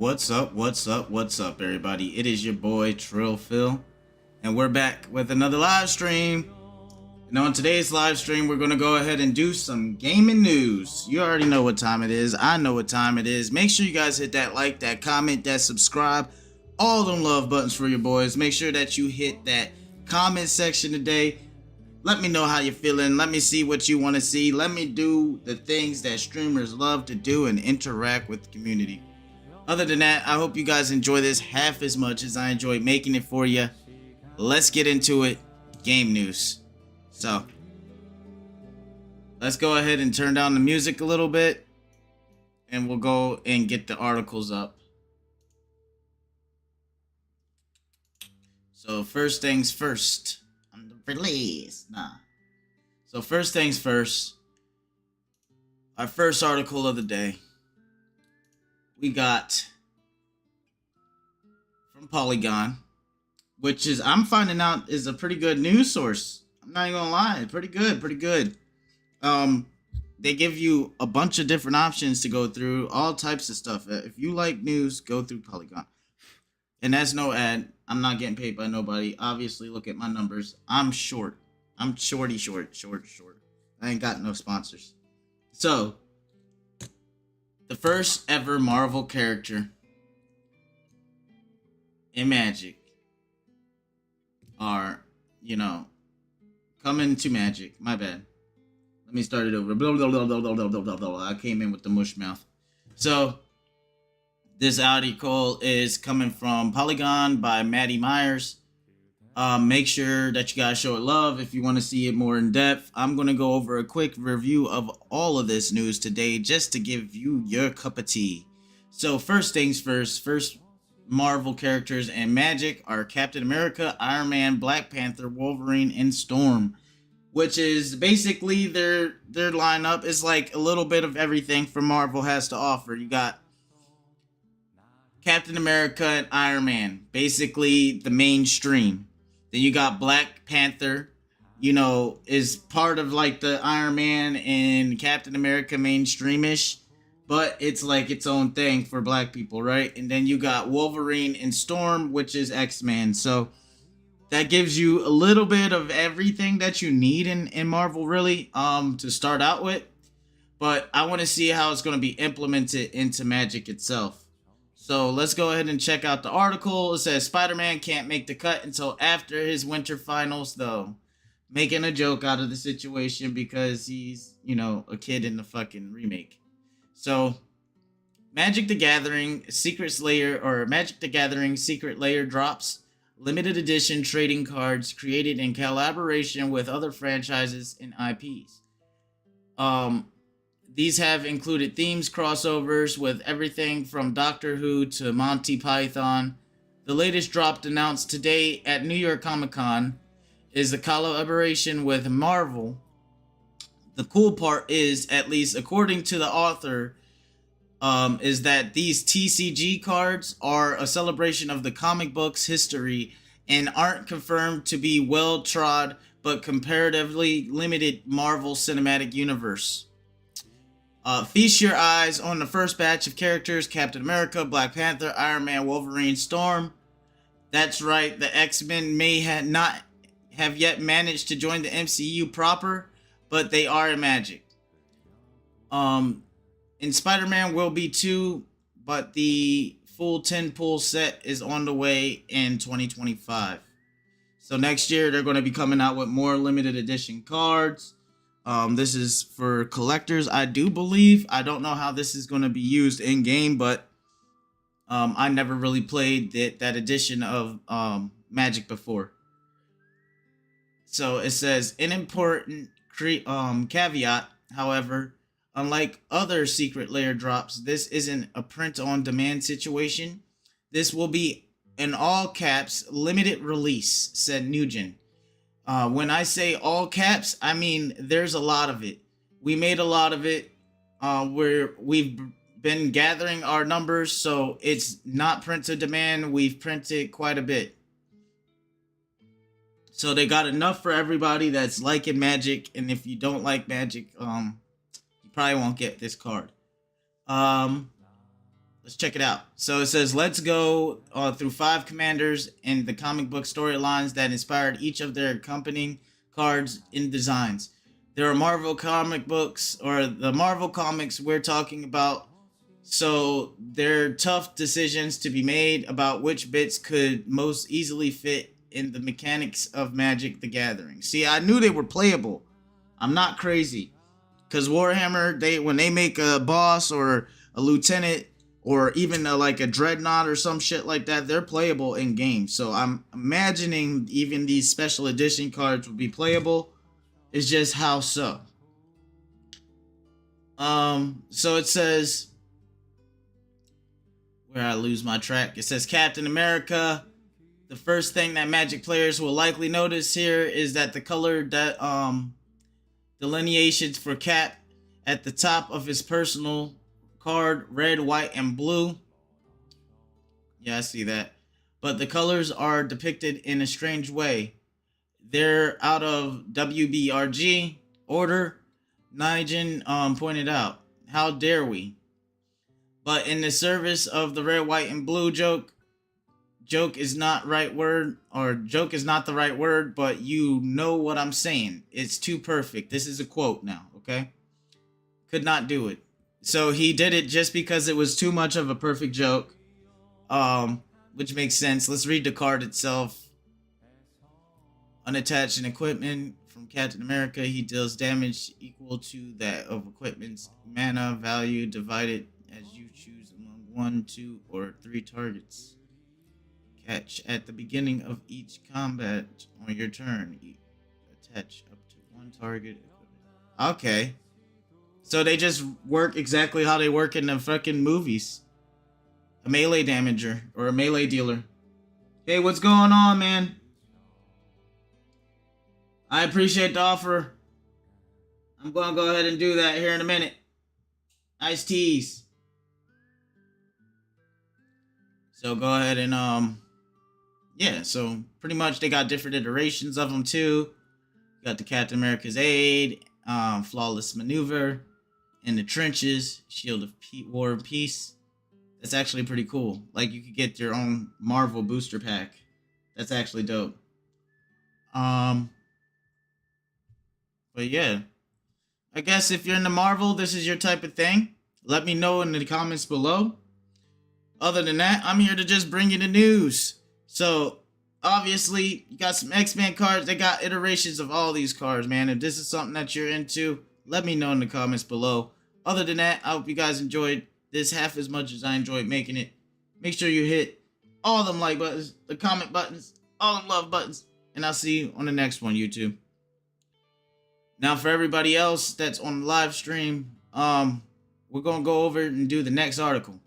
What's up? What's up? What's up, everybody? It is your boy Trill Phil, and we're back with another live stream. And on today's live stream, we're gonna go ahead and do some gaming news. You already know what time it is. I know what time it is. Make sure you guys hit that like, that comment, that subscribe, all them love buttons for your boys. Make sure that you hit that comment section today. Let me know how you're feeling. Let me see what you want to see. Let me do the things that streamers love to do and interact with the community. Other than that, I hope you guys enjoy this half as much as I enjoy making it for you. Let's get into it. Game news. So, let's go ahead and turn down the music a little bit, and we'll go and get the articles up. So, first things first. On the release. So, first things first. Our first article of the day. We got from Polygon, which is, I'm finding out, is a pretty good news source. I'm not even gonna lie, pretty good. They give you a bunch of different options to go through, all types of stuff. If you like news, go through Polygon. And that's no ad. I'm not getting paid by nobody. Obviously, look at my numbers. I'm short. I'm short. I ain't got no sponsors. So, the first ever Marvel character in Magic are, coming to Magic. My bad. Let me start it over. I came in with the mush mouth. So, this article is coming from Polygon by Maddie Myers. Make sure that you guys show it love if you want to see it more in depth. I'm going to go over a quick review of all of this news today just to give you your cup of tea. So first things first Marvel characters in Magic are Captain America, Iron Man, Black Panther, Wolverine, and Storm, which is basically their lineup is like a little bit of everything from Marvel has to offer. You got Captain America and Iron Man, basically the mainstream. Then you got Black Panther, is part of like the Iron Man and Captain America mainstreamish, but it's like its own thing for black people, right? And then you got Wolverine and Storm, which is X-Men. So that gives you a little bit of everything that you need in Marvel, really, to start out with. But I want to see how it's going to be implemented into Magic itself. So let's go ahead and check out the article. It says Spider-Man can't make the cut until after his winter finals, though. Making a joke out of the situation because he's, a kid in the fucking remake. So Magic the Gathering Secret Lair drops limited edition trading cards created in collaboration with other franchises and IPs. These have included themes crossovers with everything from Doctor Who to Monty Python. The latest drop announced today at New York Comic Con is a collaboration with Marvel. The cool part is, at least according to the author, is that these TCG cards are a celebration of the comic book's history and aren't confirmed to be well-trod but comparatively limited Marvel Cinematic Universe. Feast your eyes on the first batch of characters: Captain America, Black Panther, Iron Man, Wolverine, Storm. That's right, the X-Men may not have yet managed to join the MCU proper, but they are in Magic. And Spider-Man will be too, but the full 10-pull set is on the way in 2025. So next year, they're going to be coming out with more limited edition cards. This is for collectors, I do believe. I don't know how this is going to be used in game, but I never really played that edition of Magic before. So it says an important caveat, however, unlike other Secret Lair drops, this isn't a print-on-demand situation. This will be an all caps limited release, said Nugent. When I say all caps, I mean there's a lot of it. We made a lot of it. We've been gathering our numbers, so it's not print to demand. We've printed quite a bit. So they got enough for everybody that's liking Magic, and if you don't like Magic, you probably won't get this card. Let's check it out. So it says, let's go through 5 commanders and the comic book storylines that inspired each of their accompanying cards and designs. There are Marvel comic books, or the Marvel comics we're talking about. So they're tough decisions to be made about which bits could most easily fit in the mechanics of Magic the Gathering. See, I knew they were playable. I'm not crazy. Because Warhammer, when they make a boss or a lieutenant or even like a dreadnought or some shit like that, they're playable in game. So I'm imagining even these special edition cards would be playable. It's just how so. So it says, where I lose my track, it says Captain America. The first thing that Magic players will likely notice here is that the color delineations for Cap at the top of his personal card, red, white, and blue. Yeah, I see that. But the colors are depicted in a strange way. They're out of WBRG order. Nigel pointed out. How dare we? But in the service of the red, white, and blue joke is not right word, or joke is not the right word, but you know what I'm saying. It's too perfect. This is a quote now, okay? Could not do it. So he did it just because it was too much of a perfect joke, which makes sense. Let's read the card itself. Unattached and equipment from Captain America. He deals damage equal to that of equipment's mana value divided as you choose among 1, 2, or 3 targets. Catch at the beginning of each combat on your turn. Attach up to 1 target equipment. Okay. So they just work exactly how they work in the fucking movies. A melee damager or a melee dealer. Hey, what's going on, man? I appreciate the offer. I'm going to go ahead and do that here in a minute. Iced teas. So go ahead and, yeah, so pretty much they got different iterations of them too. You got the Captain America's Aid, Flawless Maneuver, In the Trenches, Shield of War and Peace. That's actually pretty cool. Like, you could get your own Marvel booster pack. That's actually dope. But yeah, I guess if you're into Marvel, this is your type of thing. Let me know in the comments below. Other than that, I'm here to just bring you the news. So, obviously, you got some X-Men cards. They got iterations of all these cards, man. If this is something that you're into, let me know in the comments below. Other than that, I hope you guys enjoyed this half as much as I enjoyed making it. Make sure you hit all them like buttons, the comment buttons, all them love buttons, and I'll see you on the next one, YouTube. Now, for everybody else that's on the live stream, we're going to go over and do the next article.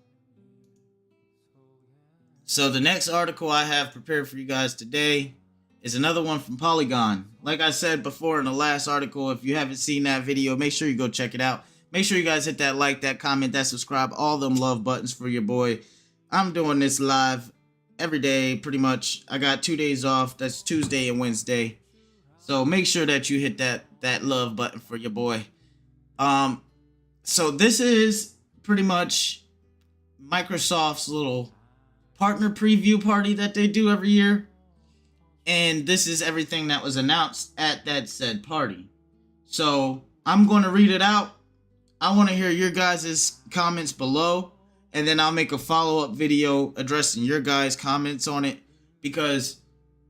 So the next article I have prepared for you guys today is another one from Polygon. Like I said before in the last article, if you haven't seen that video, make sure you go check it out. Make sure you guys hit that like, that comment, that subscribe, all them love buttons for your boy. I'm doing this live every day, pretty much. I got 2 days off. That's Tuesday and Wednesday. So make sure that you hit that love button for your boy. So this is pretty much Microsoft's little partner preview party that they do every year. And this is everything that was announced at that said party. So I'm going to read it out. I want to hear your guys' comments below. And then I'll make a follow-up video addressing your guys' comments on it. Because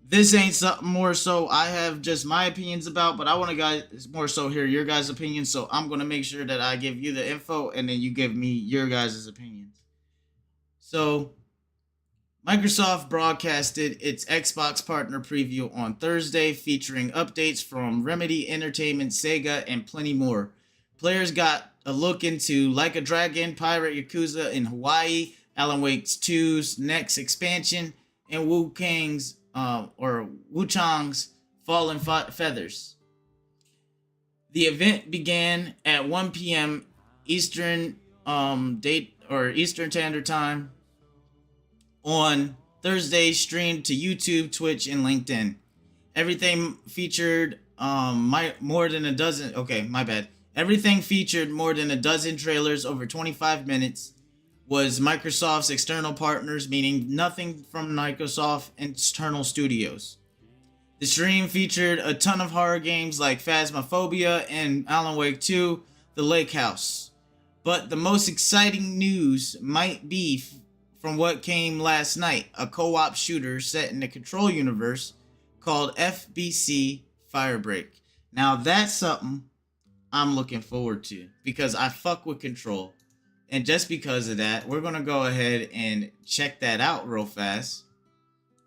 this ain't something more so I have just my opinions about, but I want to guys more so hear your guys' opinions. So I'm going to make sure that I give you the info and then you give me your guys' opinions. So Microsoft broadcasted its Xbox partner preview on Thursday, featuring updates from Remedy Entertainment, Sega, and plenty more. Players got a look into Like a Dragon, Pirate Yakuza in Hawaii, Alan Wake 2's next expansion, and Wu Chang's Fallen Feathers. The event began at 1 p.m. Eastern Eastern Standard Time on Thursday, streamed to YouTube, Twitch, and LinkedIn. Everything featured more than a dozen. Okay, my bad. Everything featured more than a dozen trailers over 25 minutes. was Microsoft's external partners, meaning nothing from Microsoft internal studios. The stream featured a ton of horror games like Phasmophobia and Alan Wake 2, The Lake House. But the most exciting news might be from what came last night, a co-op shooter set in the Control universe called FBC Firebreak. Now that's something I'm looking forward to because I fuck with Control. And just because of that, we're going to go ahead and check that out real fast.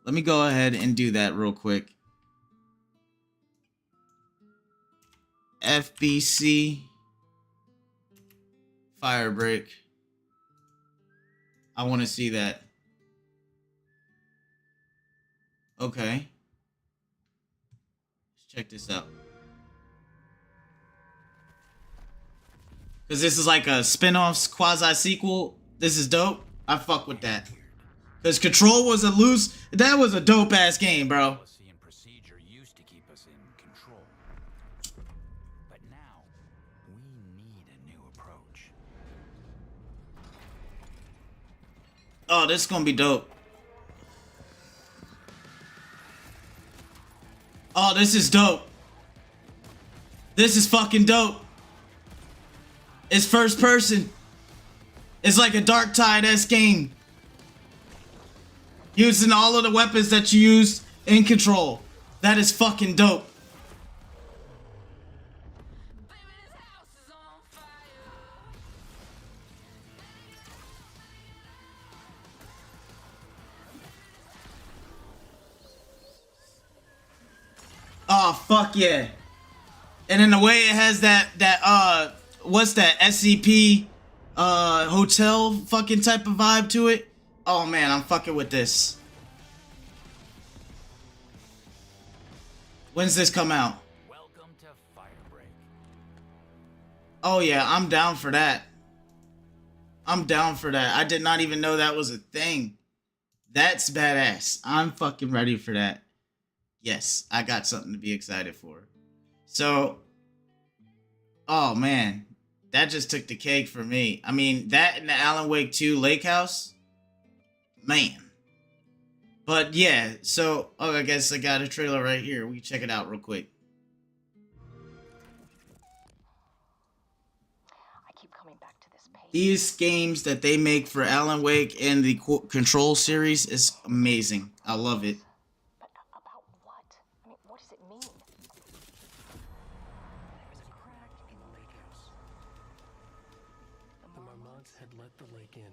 Let me go ahead and do that real quick. FBC Firebreak. I want to see that. Okay. Let's check this out. Because this is like a spin-off quasi-sequel. This is dope. I fuck with that. Because Control was a loose... That was a dope-ass game, bro. Policy and procedure used to keep us in control. But now, we need a new approach. Oh, this is gonna be dope. Oh, this is dope. This is fucking dope. It's first person. It's like a Dark Tide-esque game. Using all of the weapons that you use in Control. That is fucking dope. Oh, fuck yeah. And in the way it has that what's that, SCP hotel fucking type of vibe to it. Oh man, I'm fucking with this. When's this come out? Welcome to Firebreak. Oh yeah, I'm down for that. I'm down for that. I did not even know that was a thing. That's badass. I'm fucking ready for that. Yes, I got something to be excited for. So, oh man, that just took the cake for me. I mean, that and the Alan Wake 2 Lake House, man. But yeah, so, oh, I guess I got a trailer right here. We can check it out real quick. I keep coming back to this page. These games that they make for Alan Wake and the Control series is amazing. I love it. But about what? I mean, what does it mean? There was a crack in the lake house. The Marmots had let the lake in.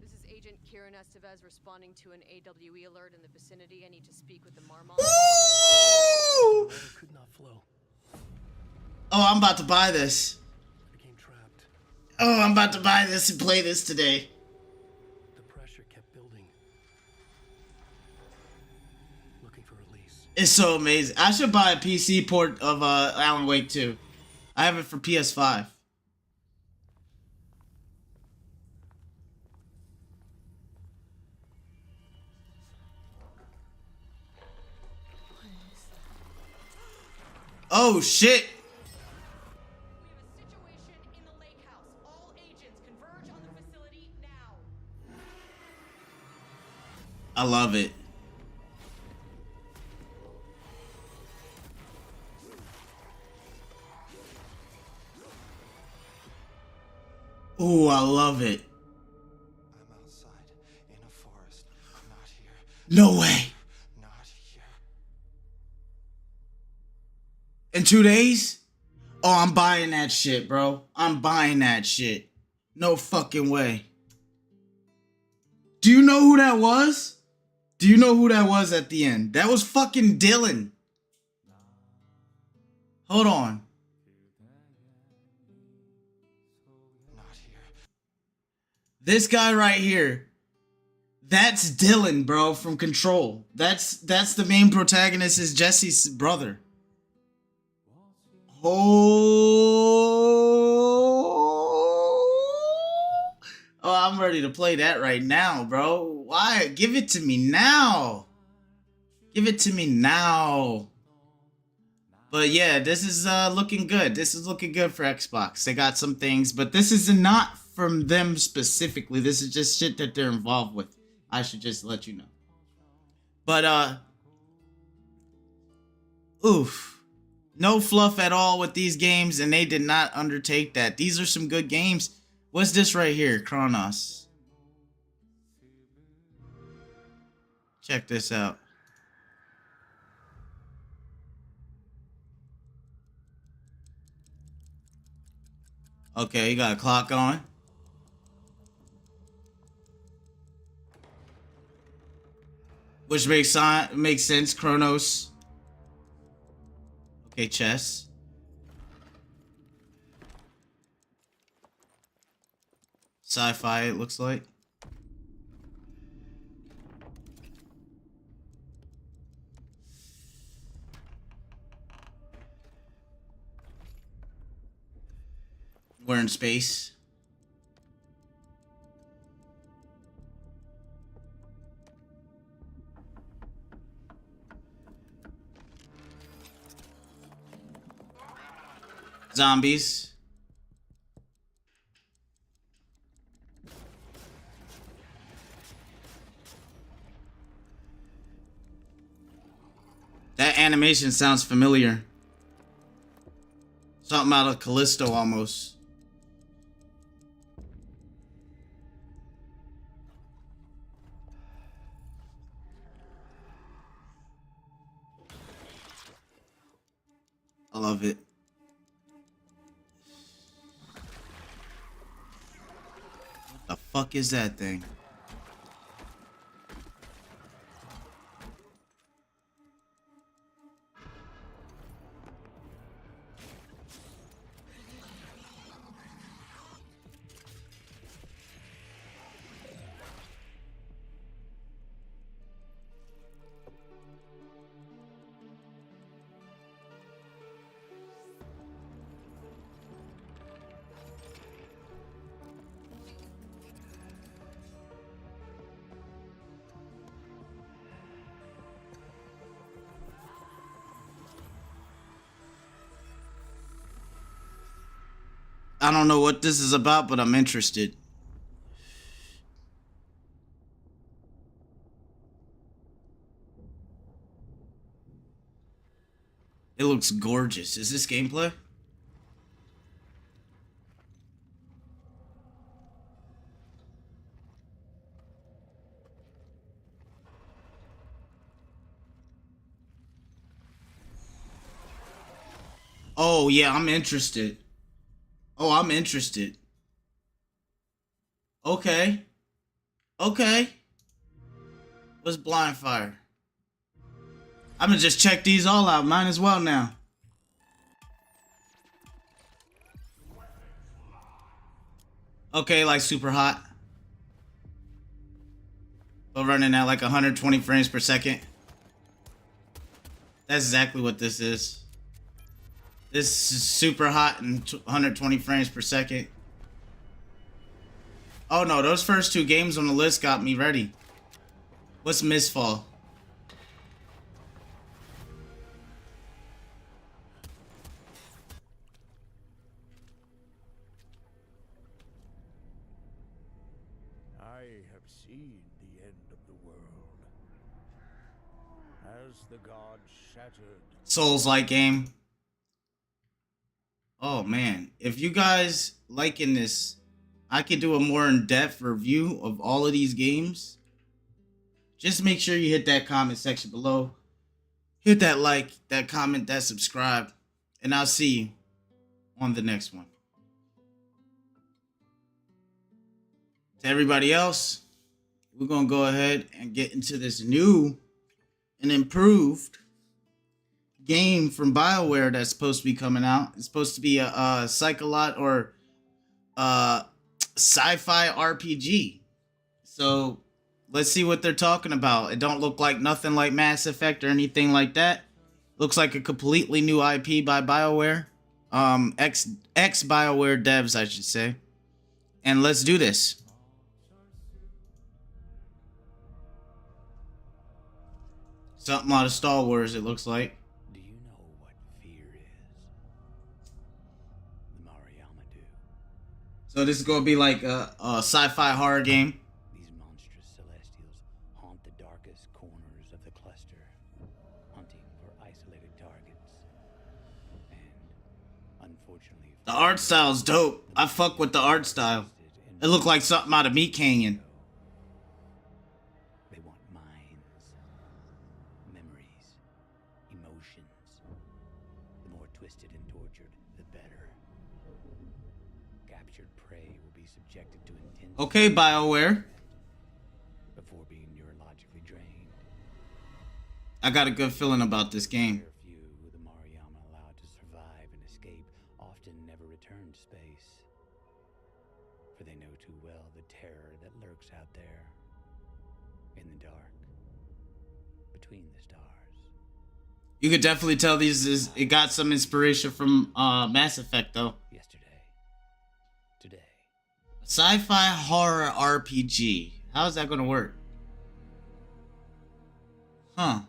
This is Agent Kieran Estevez responding to an AWE alert in the vicinity. I need to speak with the Marmots. The water could not flow. Oh, I'm about to buy this. It became trapped. Oh, I'm about to buy this and play this today. The pressure kept building. Looking for release. It's so amazing. I should buy a PC port of Alan Wake 2. I have it for PS5. Oh shit! We have a situation in the lake house. All agents converge on the facility now. I love it. Ooh, I love it. I'm outside in a forest. Not here. No way. Not here. In 2 days? Oh, I'm buying that shit, bro. I'm buying that shit. No fucking way. Do you know who that was? Do you know who that was at the end? That was fucking Dylan. Hold on. Not here. This guy right here. That's Dylan, bro, from Control. That's the main protagonist, is Jesse's brother. Oh, I'm ready to play that right now, bro. Why? Give it to me now. Give it to me now. But yeah, this is looking good. This is looking good for Xbox. They got some things, but this is not from them specifically. This is just shit that they're involved with. I should just let you know. But oof. No fluff at all with these games, and they did not undertake that. These are some good games. What's this right here? Chronos. Check this out. Okay, you got a clock on. Which makes sense. Chronos. Okay, chess. Sci-fi, it looks like. We're in space. Zombies. That animation sounds familiar. Something out of Callisto almost. I love it. What the fuck is that thing? I don't know what this is about, but I'm interested. It looks gorgeous. Is this gameplay? Oh, yeah, I'm interested. Oh, I'm interested. Okay. Okay. What's Blind Fire? I'm gonna just check these all out. Mine as well now. Okay, like super hot. But running at like 120 frames per second. That's exactly what this is. This is super hot and 120 frames per second. Oh no, those first two games on the list got me ready. What's Mistfall? I have seen the end of the world. As the gods shattered. Souls-like game. Oh man, if you guys liking this, I could do a more in-depth review of all of these games. Just make sure you hit that comment section below. Hit that like, that comment, that subscribe, and I'll see you on the next one. To everybody else, we're going to go ahead and get into this new and improved game from BioWare that's supposed to be coming out. It's supposed to be a psycholot or sci-fi RPG. So let's see what they're talking about. It don't look like nothing like Mass Effect or anything like that. Looks like a completely new IP by BioWare. Ex BioWare devs, I should say. And let's do this. Something out of Star Wars, it looks like. Do you know what fear is? The Mariama do. So this is gonna be like a sci-fi horror game. These monstrous celestials haunt the darkest corners of the cluster, hunting for isolated targets. And unfortunately, The art style's dope. I fuck with the art style. It looked like something out of Meat Canyon. they want minds, memories, emotions. The more twisted and tortured, the better. Captured prey will be subjected to intense Okay, BioWare. before being neurologically drained. I got a good feeling about this game. Very few the Mariama allowed to survive and escape often never return to space. For they know too well the terror that lurks out there in the dark, between the stars. You could definitely tell it got some inspiration from Mass Effect though. Yesterday, today, Sci-fi horror RPG. How is that gonna work? Huh.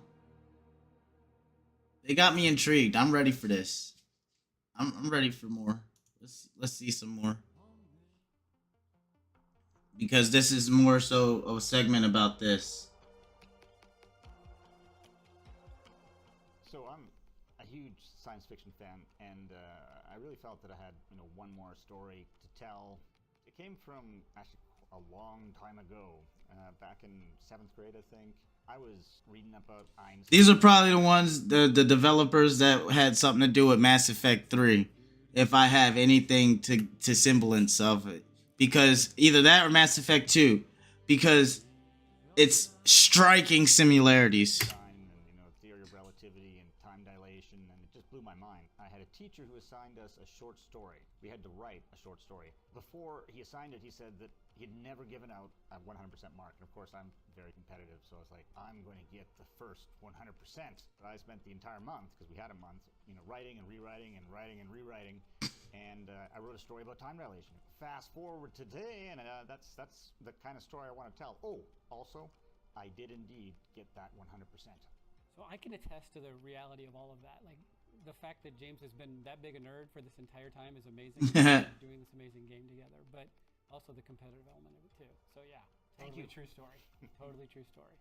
They got me intrigued. I'm ready for this. I'm ready for more. Let's see some more. Because this is more so of a segment about this. So I'm a huge science fiction fan, and I really felt that I had, one more story to tell. It came from actually a long time ago, back in 7th grade, I think. I was reading about Einstein. These are probably the ones, the developers that had something to do with Mass Effect 3. If I have anything to semblance of it. Because either that or Mass Effect 2. Because it's striking similarities. Einstein and, theory of relativity and time dilation, and it just blew my mind. I had a teacher who assigned us a short story. We had to write a short story. Before he assigned it, he said that he'd never given out a 100% mark. And of course, I'm very competitive, so I was like, I'm going to get the first 100%. But I spent the entire month, because we had a month, writing and rewriting and writing and rewriting. And I wrote a story about time dilation. Fast forward today, and that's the kind of story I want to tell. Oh, also, I did indeed get that 100%. So I can attest to the reality of all of that. Like, the fact that James has been that big a nerd for this entire time is amazing. Doing this amazing game together, but also the competitive element of it too. So yeah, Thank totally you. true story. Totally true story.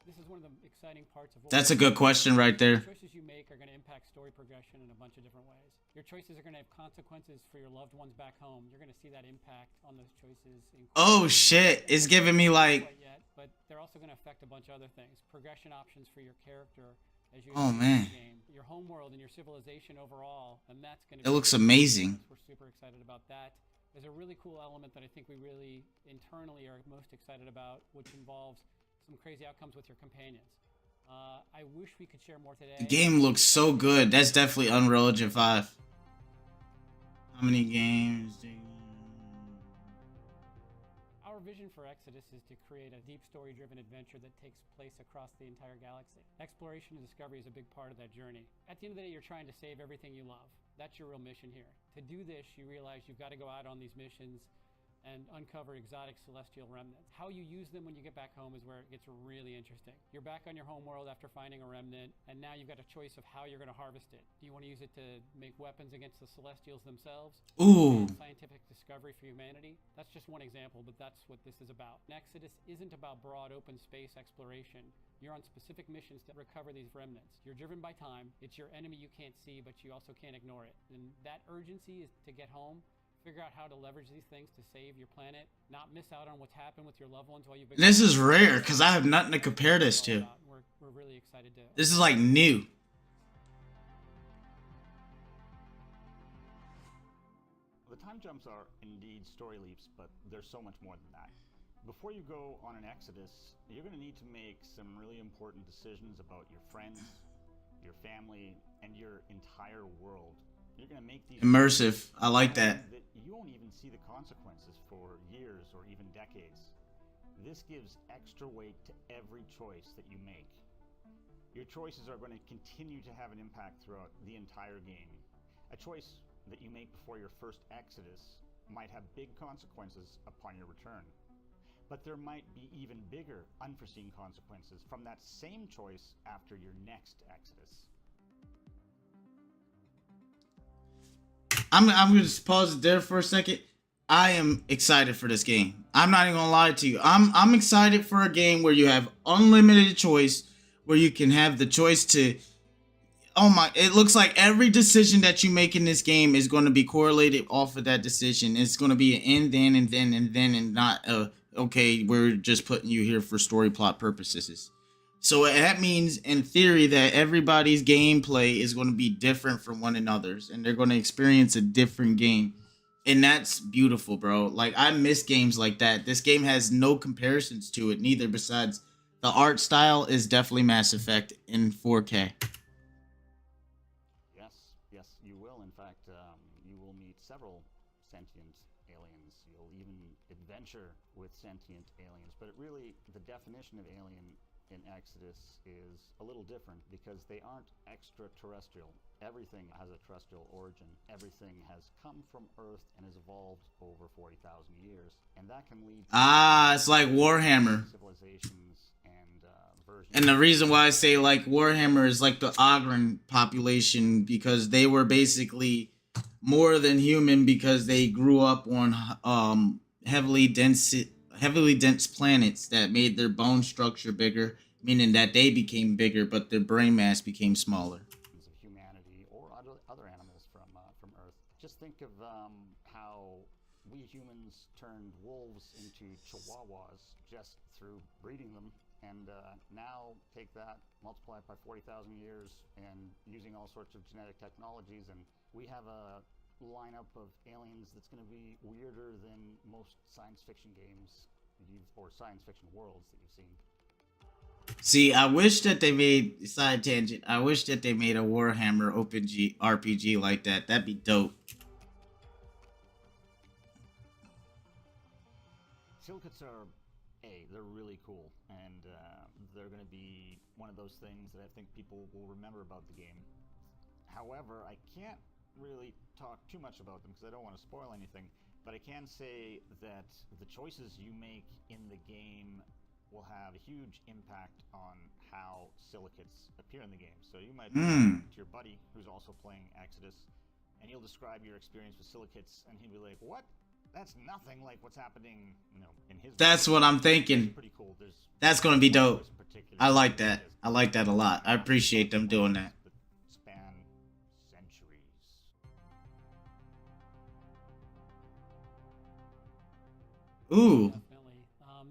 This is one of the exciting parts of what That's a good question right there. The choices you make are going to impact story progression in a bunch of different ways. Your choices are going to have consequences for your loved ones back home. You're going to see that impact on those choices. Oh shit, it's giving me like... Yet, but they're also going to affect a bunch of other things. Progression options for your character as you Oh, advance man. the game. Your home world and your civilization overall, and that's going to It looks amazing. We're super excited about that. There's a really cool element that I think we really internally are most excited about, which involves some crazy outcomes with your companions. I wish we could share more today. The game looks so good. That's definitely Unreal Engine 5. How many games do you... Our vision for Exodus is to create a deep story-driven adventure that takes place across the entire galaxy. Exploration and discovery is a big part of that journey. At the end of the day, you're trying to save everything you love. That's your real mission here. To do this, you realize you've got to go out on these missions and uncover exotic celestial remnants. How you use them when you get back home is where it gets really interesting. You're back on your home world after finding a remnant, and now you've got a choice of how you're going to harvest it. Do you want to use it to make weapons against the celestials themselves? Ooh. Scientific discovery for humanity? That's just one example, but that's what this is about. Exodus isn't about broad open space exploration. You're on specific missions to recover these remnants. You're driven by time. It's your enemy you can't see, but you also can't ignore it. And that urgency is to get home, figure out how to leverage these things to save your planet, not miss out on what's happened with your loved ones while you've been... This is rare, because I have nothing to compare this to. We're really excited to... This is like new. The time jumps are indeed story leaps, but there's so much more than that. Before you go on an exodus, you're going to need to make some really important decisions about your friends, your family, and your entire world. You're going to make these Immersive. I like that. You won't even see the consequences for years or even decades. This gives extra weight to every choice that you make. Your choices are going to continue to have an impact throughout the entire game. A choice that you make before your first exodus might have big consequences upon your return. But there might be even bigger unforeseen consequences from that same choice after your next exodus. I'm gonna just pause it there for a second. I am excited for this game. I'm not even gonna lie to you. I'm excited for a game where you have unlimited choice, where you can have the choice to. Oh my! It looks like every decision that you make in this game is going to be correlated off of that decision. It's going to be an and then, and not okay. We're just putting you here for story plot purposes. So that means, in theory, that everybody's gameplay is going to be different from one another's, and they're going to experience a different game. And that's beautiful, bro. Like, I miss games like that. This game has no comparisons to it, neither, besides the art style is definitely Mass Effect in 4K. Yes, you will. In fact, you will meet several sentient aliens. You'll even adventure with sentient aliens. But the definition of alien in Exodus is a little different because they aren't extraterrestrial. Everything has a terrestrial origin. Everything has come from Earth and has evolved over 40,000 years. And that can lead to It's like Warhammer. civilizations and versions. And the reason why I say like Warhammer is like the Ogren population, because they were basically more than human because they grew up on heavily dense planets that made their bone structure bigger, meaning that they became bigger, but their brain mass became smaller. Of humanity or other animals from Earth. Just think of how we humans turned wolves into chihuahuas just through breeding them, and now take that, multiply it by 40,000 years, and using all sorts of genetic technologies, and we have a lineup of aliens that's going to be weirder than most science fiction games or science fiction worlds that you've seen. See, I wish that they made, side tangent, I wish that they made a Warhammer RPG like that. That'd be dope. Silicates are, they're really cool, and they're going to be one of those things that I think people will remember about the game. However, I can't really talk too much about them because I don't want to spoil anything, but I can say that the choices you make in the game will have a huge impact on how silicates appear in the game. So you might be talking to your buddy who's also playing Exodus, and you'll describe your experience with silicates, and he'll be like, "What? That's nothing like what's happening, in his." That's what I'm thinking. Pretty cool. That's gonna be dope. I like that. I like that a lot. I appreciate them doing that. Span centuries. Ooh. Definitely.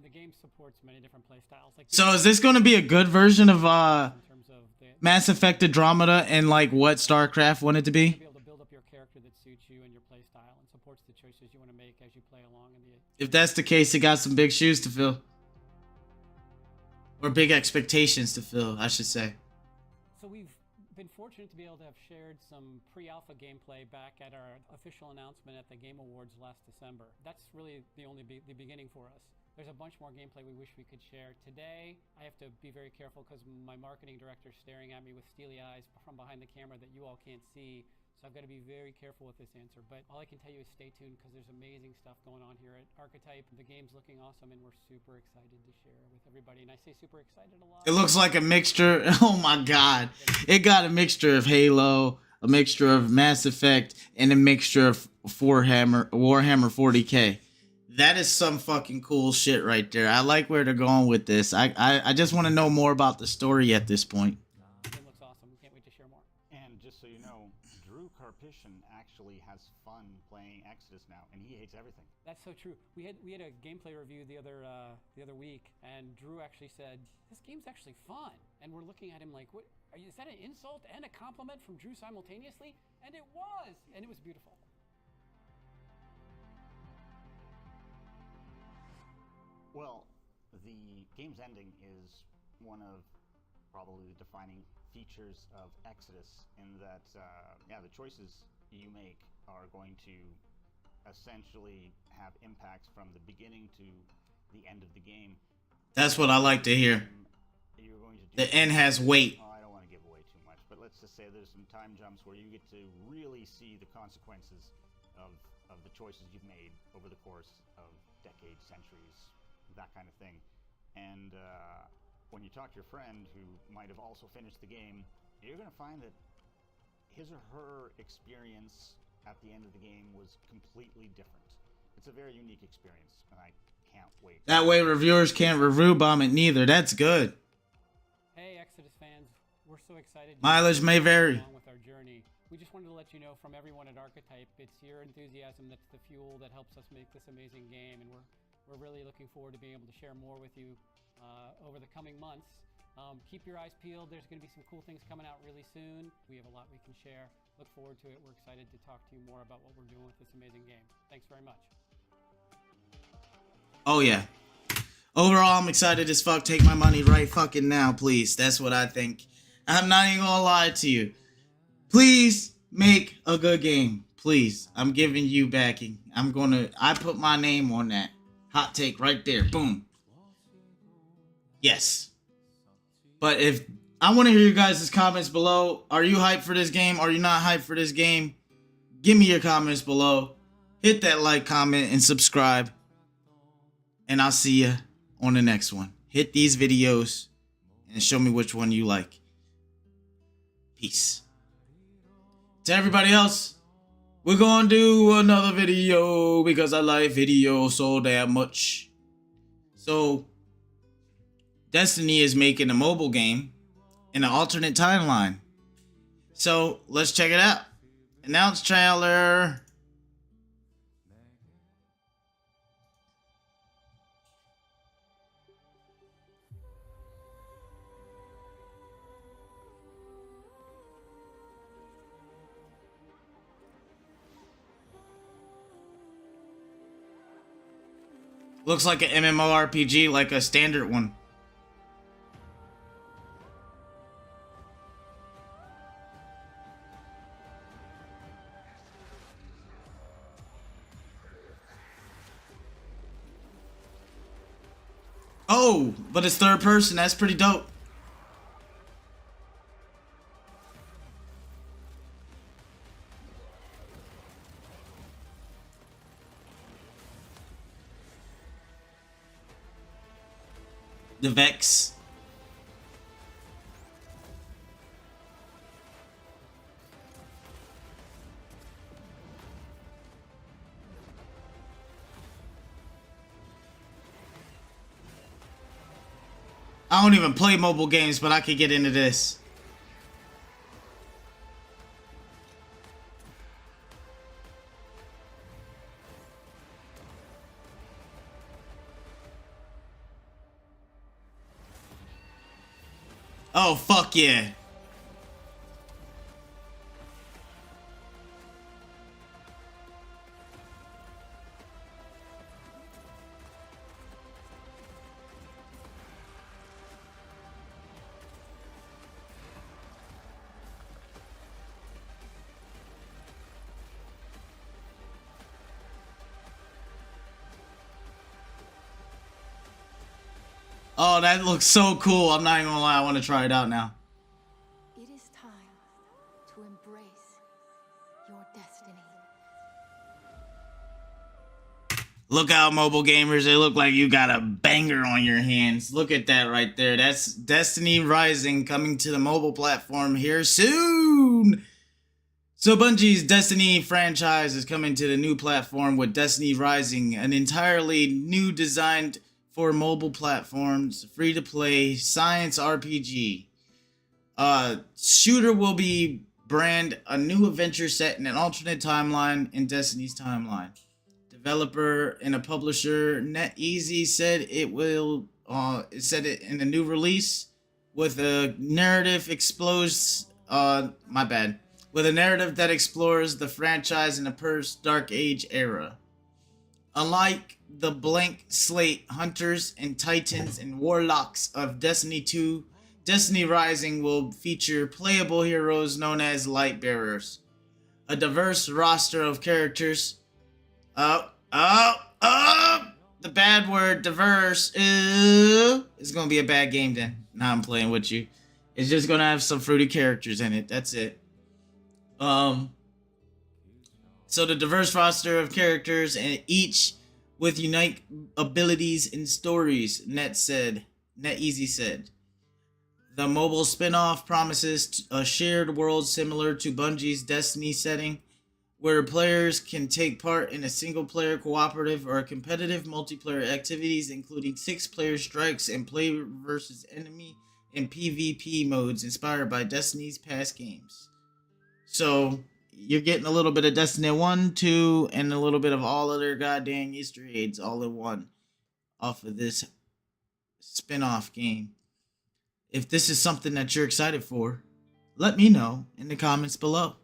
The game supports many different play styles. Like, So is this gonna be a good version of in terms of the Mass Effect Andromeda and like what StarCraft wanted to be? be able to build up your character that suits you and your play style and supports the choices you want to make as you play along in the If that's the case, it got some big shoes to fill. Or big expectations to fill, I should say. So we've been fortunate to be able to have shared some pre-alpha gameplay back at our official announcement at the Game Awards last December. That's really the beginning for us. There's a bunch more gameplay we wish we could share. Today, I have to be very careful because my marketing director's staring at me with steely eyes from behind the camera that you all can't see. So I've got to be very careful with this answer. But all I can tell you is stay tuned because there's amazing stuff going on here at Archetype. The game's looking awesome and we're super excited to share it with everybody. And I say super excited a lot. It looks like a mixture. Oh my god. It got a mixture of Halo, a mixture of Mass Effect, and a mixture of Warhammer 40K. That is some fucking cool shit right there. I like where they're going with this. I just want to know more about the story at this point. The game looks awesome. We can't wait to share more. And just so you know, Drew Karpyshyn actually has fun playing Exodus now, and he hates everything. That's so true. We had a gameplay review the other week, and Drew actually said this game's actually fun. And we're looking at him like, what? Is that an insult and a compliment from Drew simultaneously? And it was beautiful. Well, the game's ending is one of probably the defining features of Exodus in that, the choices you make are going to essentially have impacts from the beginning to the end of the game. That's what I like to hear. You're going to do The end has weight. I don't want to give away too much, but let's just say there's some time jumps where you get to really see the consequences of the choices you've made over the course of decades, centuries, that kind of thing. And when you talk to your friend who might have also finished the game, you're going to find that his or her experience at the end of the game was completely different. It's a very unique experience, and I can't wait. That way reviewers can't review bomb it neither. That's good. Hey, Exodus fans, we're so excited. Mileage may vary. Along with our journey, we just wanted to let you know from everyone at Archetype, it's your enthusiasm that's the fuel that helps us make this amazing game, and we're really looking forward to being able to share more with you over the coming months. Keep your eyes peeled. There's going to be some cool things coming out really soon. We have a lot we can share. Look forward to it. We're excited to talk to you more about what we're doing with this amazing game. Thanks very much. Oh yeah. Overall, I'm excited as fuck. Take my money right fucking now, please. That's what I think. I'm not even gonna lie to you. Please make a good game. Please. I'm giving you backing. I put my name on that. Hot take right there. Boom. Yes. But if I want to hear you guys' comments below. Are you hyped for this game? Are you not hyped for this game? Give me your comments below. Hit that like, comment, and subscribe. And I'll see you on the next one. Hit these videos and show me which one you like. Peace. To everybody else, we're gonna do another video because I like video so damn much. So, Destiny is making a mobile game in an alternate timeline. So, let's check it out. Announce trailer. Looks like an MMORPG, like a standard one. Oh, but it's third person. That's pretty dope. The Vex. I don't even play mobile games, but I could get into this. Oh, fuck yeah. Oh, that looks so cool. I'm not even gonna lie. I want to try it out now. It is time to embrace your destiny. Look out, mobile gamers. It look like you got a banger on your hands. Look at that right there. That's Destiny Rising coming to the mobile platform here soon. So Bungie's Destiny franchise is coming to the new platform with Destiny Rising, an entirely new designed for mobile platforms, free-to-play science RPG. Shooter will be brand a new adventure set in an alternate timeline in Destiny's timeline. Developer and a publisher, NetEasy, said it will. It said it in the new release with a narrative with a narrative that explores the franchise in the post-Dark Age era. Unlike the blank slate hunters and titans and warlocks of Destiny 2, Destiny Rising will feature playable heroes known as Lightbearers. A diverse roster of characters. The bad word diverse is gonna be a bad game then. Now I'm playing with you. It's just gonna have some fruity characters in it. That's it. So the diverse roster of characters and each with unique abilities and stories, NetEasy said. The mobile spin-off promises a shared world similar to Bungie's Destiny setting, where players can take part in a single-player cooperative or competitive multiplayer activities, including 6-player strikes and play versus enemy and PvP modes inspired by Destiny's past games. So you're getting a little bit of Destiny 1, 2, and a little bit of all other goddamn Easter eggs all in one off of this spin-off game. If this is something that you're excited for, let me know in the comments below.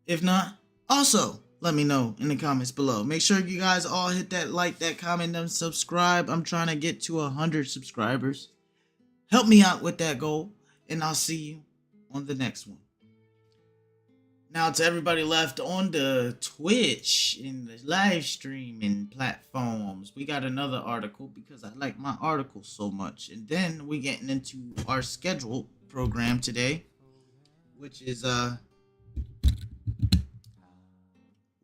If not, also let me know in the comments below. Make sure you guys all hit that like, that comment, and subscribe. I'm trying to get to 100 subscribers. Help me out with that goal, and I'll see you on the next one. Now, to everybody left on the Twitch and the live streaming platforms, we got another article because I like my articles so much. And then we getting into our scheduled program today, which is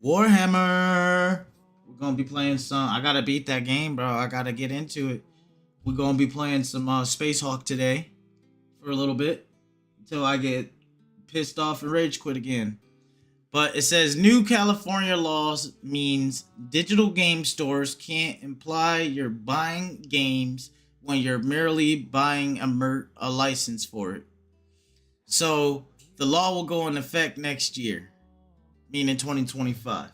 Warhammer. We're gonna be playing some. I gotta beat that game, bro. I gotta get into it. We're gonna be playing some Space Hulk today for a little bit until I get pissed off and rage quit again. But it says new California laws means digital game stores can't imply you're buying games when you're merely buying a license for it. So the law will go in effect next year, meaning 2025.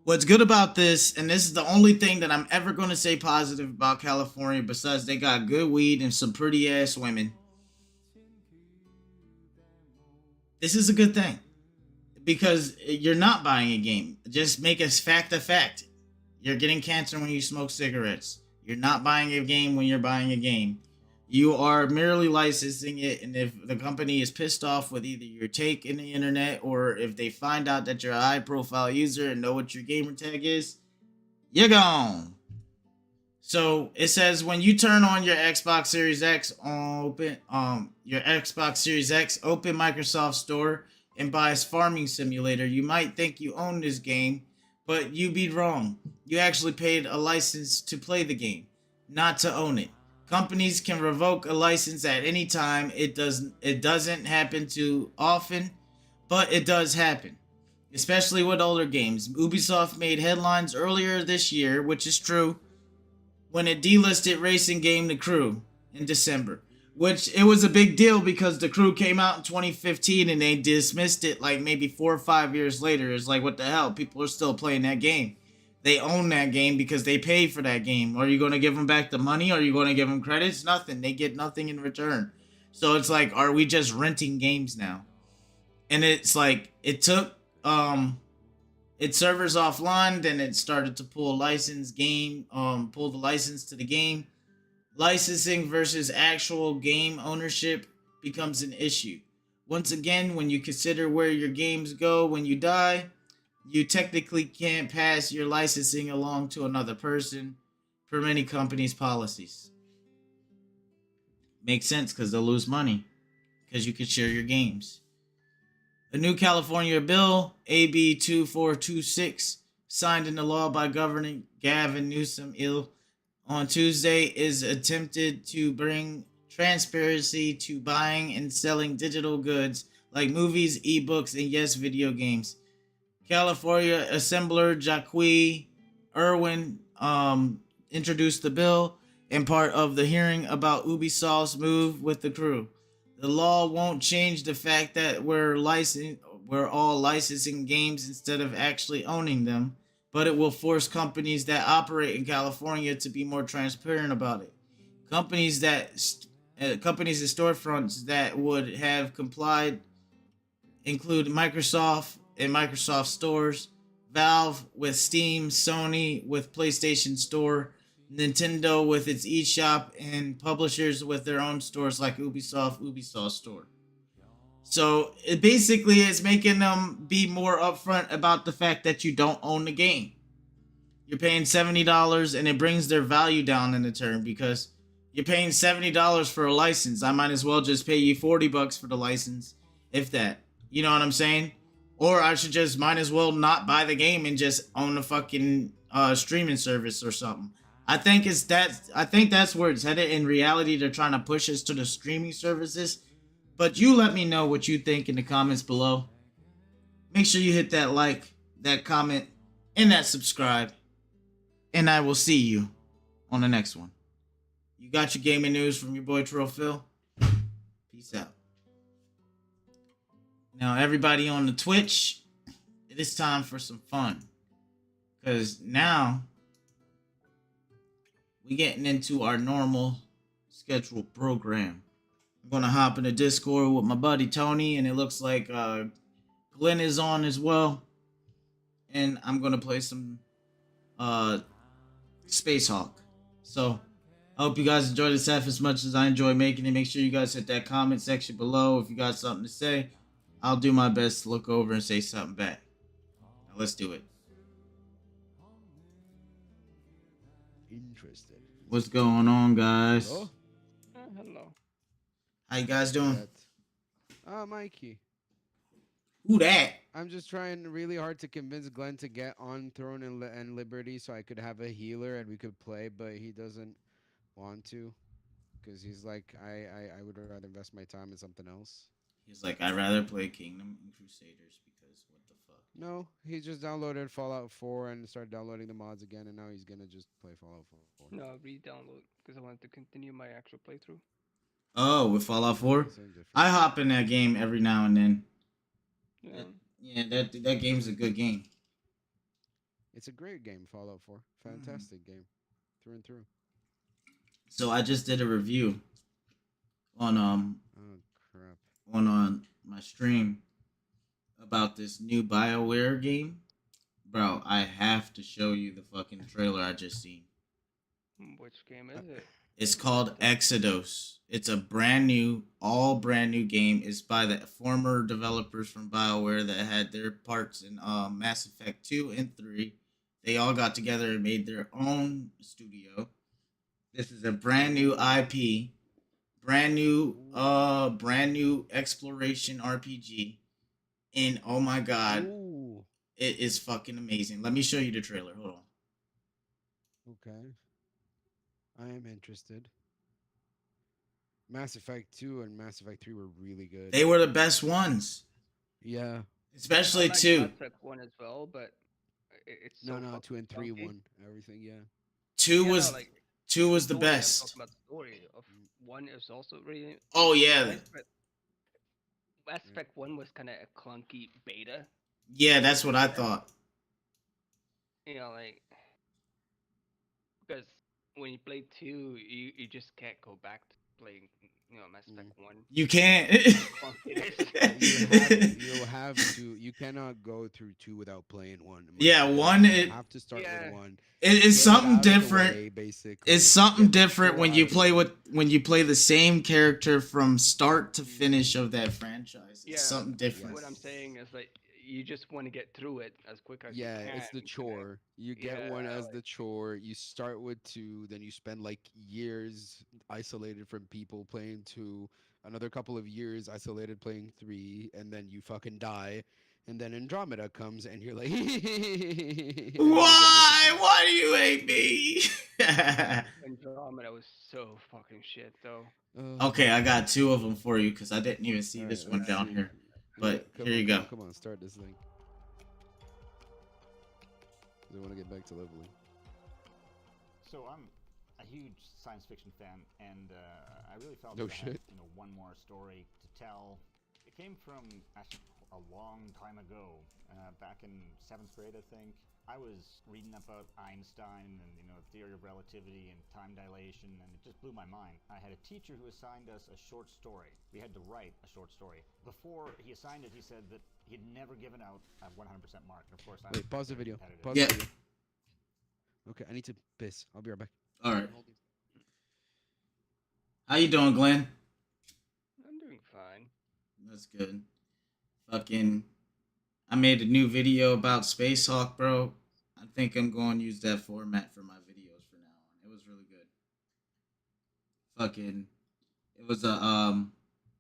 What's good about this, and this is the only thing that I'm ever going to say positive about California besides they got good weed and some pretty ass women. This is a good thing because you're not buying a game. Just make a fact. You're getting cancer when you smoke cigarettes. You're not buying a game when you're buying a game. You are merely licensing it, and if the company is pissed off with either your take in the internet or if they find out that you're a high-profile user and know what your gamer tag is, you're gone. So it says when you turn on your Xbox Series X, open Microsoft Store and buy Farming Simulator, you might think you own this game, but you'd be wrong. You actually paid a license to play the game, not to own it. Companies can revoke a license at any time. It doesn't happen too often, but it does happen, especially with older games. Ubisoft made headlines earlier this year, which is true, when it delisted racing game The Crew in December, which it was a big deal because The Crew came out in 2015 and they dismissed it like maybe 4 or 5 years later. It's like, what the hell? People are still playing that game. They own that game because they paid for that game. Are you going to give them back the money? Are you going to give them credits? Nothing. They get nothing in return. So it's like, are we just renting games now? And it's like, it took its servers offline, then it started to pull the license to the game. Licensing versus actual game ownership becomes an issue. Once again, when you consider where your games go when you die, you technically can't pass your licensing along to another person per many companies' policies. Makes sense because they'll lose money because you can share your games. A new California bill, AB 2426, signed into law by Governor Gavin Newsom on Tuesday, is attempted to bring transparency to buying and selling digital goods like movies, ebooks, and yes, video games. California Assembler Jacque Irwin introduced the bill and part of the hearing about Ubisoft's move with The Crew. The law won't change the fact that we're all licensing games instead of actually owning them, but it will force companies that operate in California to be more transparent about it. Companies and storefronts that would have complied include Microsoft and Microsoft stores, Valve with Steam, Sony with PlayStation Store, Nintendo with its eShop, and publishers with their own stores like Ubisoft Store. So it basically is making them be more upfront about the fact that you don't own the game. You're paying $70 and it brings their value down in the term because you're paying $70 for a license. I might as well just pay you $40 for the license, if that. You know what I'm saying? Or I should just might as well not buy the game and just own a fucking streaming service or something. I think that's where it's headed. In reality, they're trying to push us to the streaming services. But you let me know what you think in the comments below. Make sure you hit that like, that comment, and that subscribe. And I will see you on the next one. You got your gaming news from your boy Trill Phil. Peace out. Now, everybody on the Twitch, it is time for some fun. Because now, we getting into our normal scheduled program. I'm going to hop in the Discord with my buddy Tony, and it looks like Glenn is on as well. And I'm going to play some Space Hawk. So, I hope you guys enjoy this half as much as I enjoy making it. Make sure you guys hit that comment section below if you got something to say. I'll do my best to look over and say something back. Now let's do it. Interesting. What's going on, guys? Hello? Hello. How you guys doing? Mikey. Who that? I'm just trying really hard to convince Glenn to get on Throne and Liberty so I could have a healer and we could play, but he doesn't want to. Because he's like, I would rather invest my time in something else. He's like, I'd rather play Kingdom and Crusaders because what the fuck? No, he just downloaded Fallout 4 and started downloading the mods again, and now he's gonna just play Fallout 4. No, re-download because I wanted to continue my actual playthrough. Oh, with Fallout 4? I hop in that game every now and then. Yeah. That game's a good game. It's a great game, Fallout 4. Fantastic game. Through and through. So I just did a review on Oh crap. on my stream about this new BioWare game. Bro, I have to show you the fucking trailer I just seen. Which game is it? It's called Exodus. It's a all brand new game. It's by the former developers from BioWare that had their parts in Mass Effect 2 and 3. They all got together and made their own studio. This is a brand new IP, brand new exploration RPG. And oh my god, it is fucking amazing. Let me show you the trailer. Hold on. Okay. I am interested. Mass Effect 2 and Mass Effect 3 were really good. They were the best ones. Yeah. Especially I like 2. Mass Effect 1 as well, but it's so No, 2 and 3 funky. won everything, yeah. 2 Yeah, was no, like, 2 was the story, I'm best. talking about the story of 1 is also really. Oh yeah. Mass Effect 1 was kind of a clunky beta. Yeah, that's what I thought. You know, like because when you play 2, you just can't go back to playing, Mass Effect 1. You can't. You have to. You cannot go through 2 without playing 1. Yeah, 1. You have to start with 1. It's something out of the different. way, basically. It's something different when you play the same character from start to finish of that franchise. It's something different. What I'm saying is like you just want to get through it as quick as you can. Yeah, it's the chore. You get 1 as the chore. You start with 2, then you spend like years isolated from people playing 2, another couple of years isolated playing 3, and then you fucking die. And then Andromeda comes, and you're like, Why? Why do you hate me? Andromeda was so fucking shit, though. Okay, I got 2 of them for you because I didn't even see this one down here. But here you go. Come on, start this thing. I want to get back to leveling. So I'm a huge science fiction fan, and I really felt No that I had, shit. one more story to tell. It came from actually a long time ago, back in 7th grade, I think. I was reading about Einstein and, theory of relativity and time dilation, and it just blew my mind. I had a teacher who assigned us a short story. We had to write a short story. Before he assigned it, he said that he'd never given out a 100% mark. And of course, I'm Wait, pause the very video. competitive. Pause the video. Okay, I need to piss. I'll be right back. All right. How you doing, Glenn? I'm doing fine. That's good. Fucking, I made a new video about Space Hawk, bro. I think I'm going to use that format for my videos from now on. It was really good. Fucking, it was a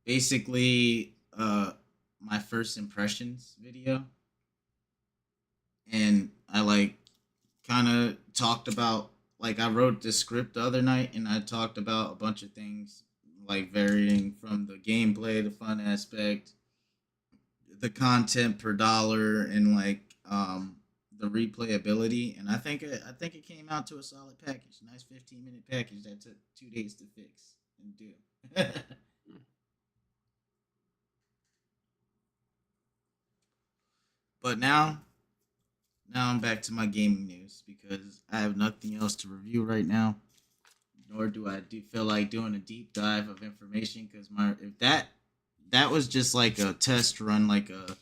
basically my first impressions video, and I kind of talked about I wrote the script the other night, and I talked about a bunch of things varying from the gameplay, the fun aspect, the content per dollar and like the replayability, and I think it came out to a solid package. Nice 15-minute package that took 2 days to fix and do. But now I'm back to my gaming news because I have nothing else to review right now, nor do I feel like doing a deep dive of information because if that was just like a test run, like a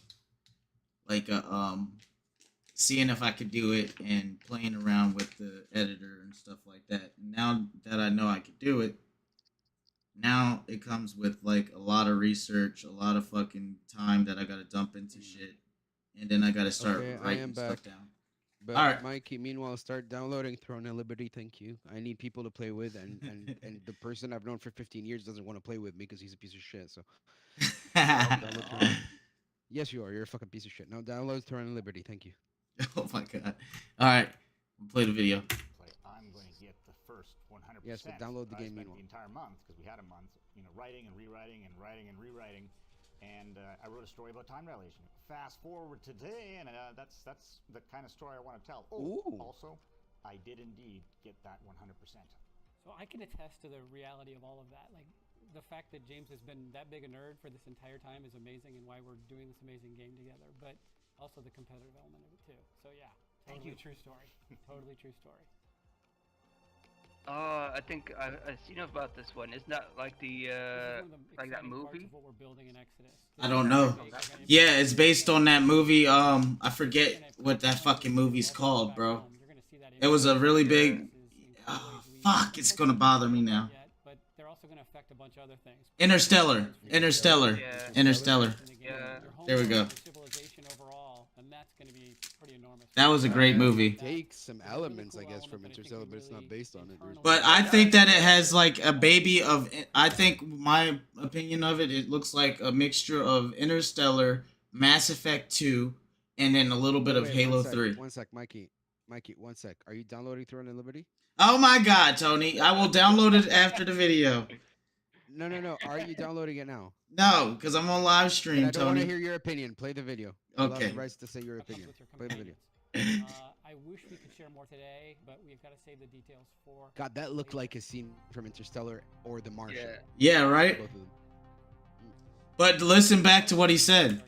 seeing if I could do it and playing around with the editor and stuff like that. And now that I know I could do it, now it comes with like a lot of research, a lot of fucking time that I gotta dump into shit, and then I gotta start writing stuff down. But All right. Mikey, meanwhile, start downloading Throne of Liberty. Thank you. I need people to play with, and the person I've known for 15 years doesn't want to play with me because he's a piece of shit. So, download Throne. Yes, you are. You're a fucking piece of shit. Now download Throne of Liberty. Thank you. Oh my god! All right, we'll play the video. I'm going to get the first 100%. Yes, but download the I game spent meanwhile. the entire month because we had a month, writing and rewriting and writing and rewriting, and I wrote a story about time dilation. Fast forward today, and that's the kind of story I want to tell. Oh, also, I did indeed get that 100%. So I can attest to the reality of all of that. Like the fact that James has been that big a nerd for this entire time is amazing, and why we're doing this amazing game together. But also the competitive element of it too. So yeah, totally true story. Totally true story. I think I've seen about this one. Isn't that like the like that movie? What we're building in Exodus. I don't know. Yeah, it's based on that movie. I forget what that fucking movie's called, bro. It was a really big. Oh, fuck! It's gonna bother me now. But they're also gonna affect a bunch of other things. Interstellar. Yeah. There we go. Civilization overall, and that's gonna be pretty enormous. That was a great movie. It takes some elements, I guess, from Interstellar, but it's not based on it. But I think that it has like a baby of. I think my opinion of it, it looks like a mixture of Interstellar, Mass Effect 2, and then a little bit of Halo 3. 1 sec, Mikey. Mikey, 1 sec. Are you downloading Throne of Liberty? Oh my God, Tony! I will download it after the video. No. Are you downloading it now? No, because I'm on live stream, I don't want to Tony. hear your opinion. Play the video. Okay. You have the rights to say your opinion. Play the video. I wish we could share more today, but we've got to save the details for. God, that looked like a scene from Interstellar or The Martian. Yeah, right? Both of them. But listen back to what he said.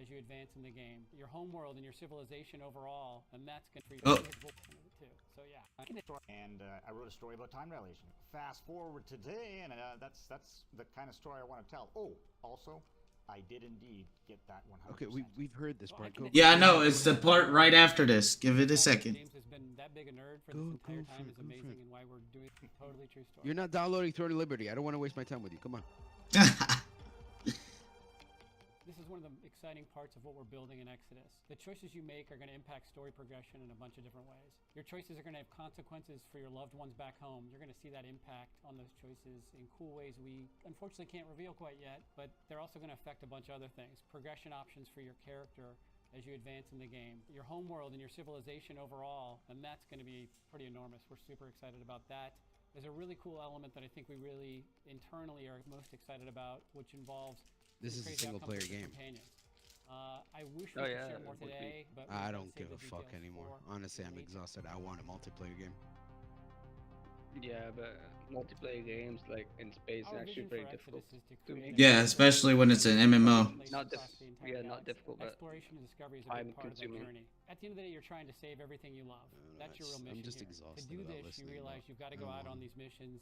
As you advance in the game, your homeworld and your civilization overall, and that's going to be too. So yeah. And I wrote a story about time dilation. Fast forward today, and that's the kind of story I want to tell. Oh, also, I did indeed get that 100%. Okay, we've heard this part. Go. Yeah, I know. It's the part right after this. Give it a second. James has been that big a nerd for this entire time is amazing, and why we're doing totally true story. You're not downloading Throne of Liberty. I don't want to waste my time with you. Come on. This is one of the exciting parts of what we're building in Exodus. The choices you make are going to impact story progression in a bunch of different ways. Your choices are going to have consequences for your loved ones back home. You're going to see that impact on those choices in cool ways we unfortunately can't reveal quite yet, but they're also going to affect a bunch of other things. Progression options for your character as you advance in the game. Your homeworld and your civilization overall, and that's going to be pretty enormous. We're super excited about that. There's a really cool element that I think we really internally are most excited about, which involves this is a single-player game. I wish we could share more today, but I don't give a fuck anymore. Honestly, I'm exhausted. I want a multiplayer game. Yeah, but multiplayer games like in space are actually very difficult to make. Yeah, especially when it's an MMO. Not difficult, but exploration and discovery is a big part of that journey. At the end of the day, you're trying to save everything you love. That's your real mission. I'm just here. exhausted. To do this, you realize you've got to go out on these missions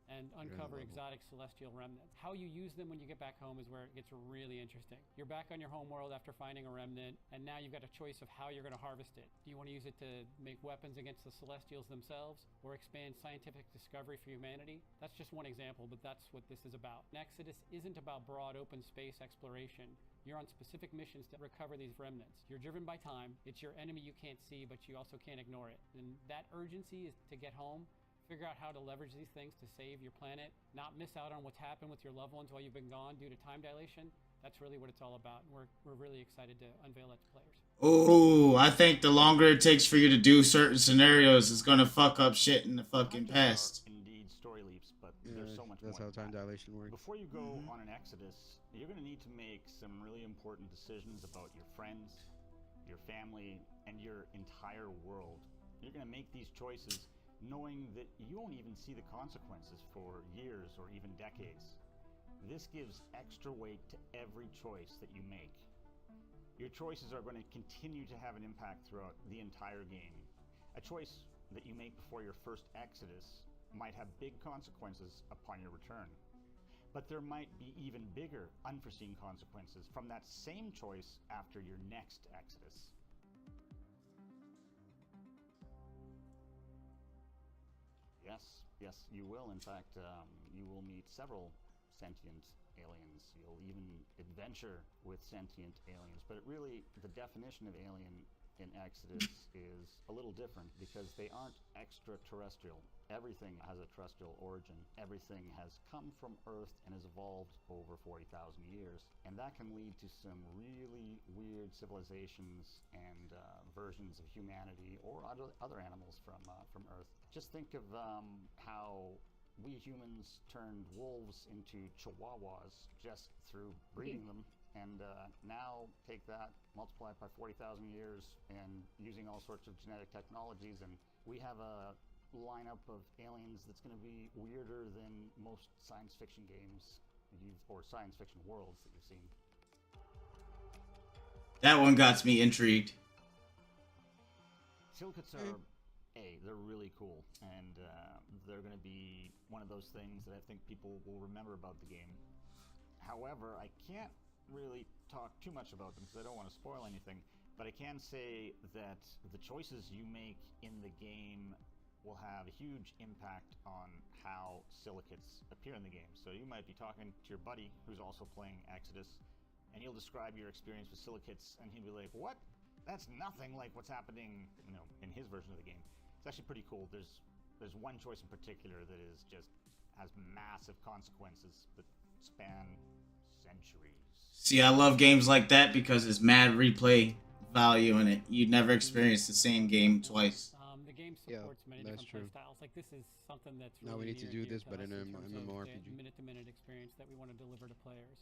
and uncover exotic celestial remnants. How you use them when you get back home is where it gets really interesting. You're back on your home world after finding a remnant, and now you've got a choice of how you're going to harvest it. Do you want to use it to make weapons against the celestials themselves, or expand scientific discovery for humanity? That's just one example, but that's what this is about. Exodus isn't about broad open space exploration. You're on specific missions to recover these remnants. You're driven by time. It's your enemy you can't see, but you also can't ignore it. And that urgency is to get home, figure out how to leverage these things to save your planet, not miss out on what's happened with your loved ones while you've been gone due to time dilation. That's really what it's all about. And we're really excited to unveil that to players. Oh, I think the longer it takes for you to do certain scenarios is gonna fuck up shit in the fucking past. story leaps, but Yeah, there's so much that's more how than time that. dilation works. Before you go on an exodus, you're going to need to make some really important decisions about your friends, your family, and your entire world. You're going to make these choices knowing that you won't even see the consequences for years or even decades. This gives extra weight to every choice that you make. Your choices are going to continue to have an impact throughout the entire game. A choice that you make before your first exodus might have big consequences upon your return. But there might be even bigger, unforeseen consequences from that same choice after your next exodus. Yes, you will. In fact, you will meet several sentient aliens. You'll even adventure with sentient aliens. But really, the definition of alien in Exodus is a little different because they aren't extraterrestrial. Everything has a terrestrial origin. Everything has come from Earth and has evolved over 40,000 years. And that can lead to some really weird civilizations and versions of humanity or other animals from Earth. Just think of how we humans turned wolves into chihuahuas just through breeding them. And now take that, multiply it by 40,000 years, and using all sorts of genetic technologies, and we have a lineup of aliens that's going to be weirder than most science fiction games or science fiction worlds that you've seen. That one got me intrigued. Silicates are, they're really cool, and they're going to be one of those things that I think people will remember about the game. However, I can't really talk too much about them because I don't want to spoil anything, but I can say that the choices you make in the game will have a huge impact on how silicates appear in the game. So you might be talking to your buddy who's also playing Exodus, and you'll describe your experience with silicates, and he'll be like, "What? That's nothing like what's happening, in his version of the game." It's actually pretty cool. There's one choice in particular that is just has massive consequences that span centuries. See, I love games like that because it's mad replay value in it. You never experience the same game twice. The game supports many different play styles. Like this is something that's really now we need to do this, but in an a MMORPG. Minute-to-minute experience that we want to deliver to players.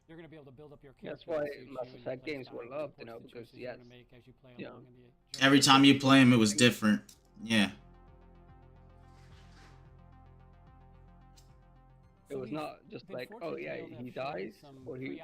You're going to be able to build up your That's character. why Mass Effect games were loved, because yes, Every time you play them, it was different. Yeah. It was not just like, oh yeah, he dies or he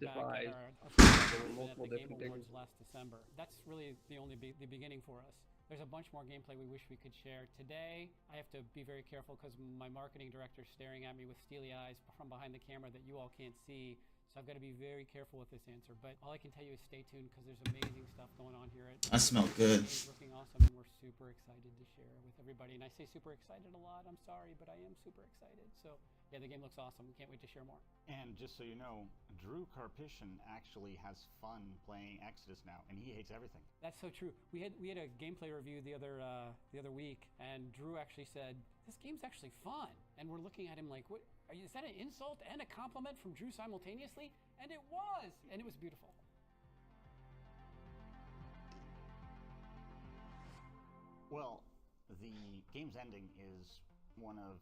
survives. There were multiple different things. Last December. That's really the beginning for us. There's a bunch more gameplay we wish we could share. Today, I have to be very careful because my marketing director's staring at me with steely eyes from behind the camera that you all can't see. So I've got to be very careful with this answer. But all I can tell you is stay tuned because there's amazing stuff going on here. I smell good. It's looking awesome, and we're super excited to share with everybody. And I say super excited a lot. I'm sorry, but I am super excited. So yeah, the game looks awesome. Can't wait to share more. And just so you know, Drew Karpyshyn actually has fun playing Exodus now, and he hates everything. That's so true. We had a gameplay review the other week, and Drew actually said this game's actually fun, and we're looking at him like, what? Is that an insult and a compliment from Drew simultaneously? And it was beautiful. Well, the game's ending is one of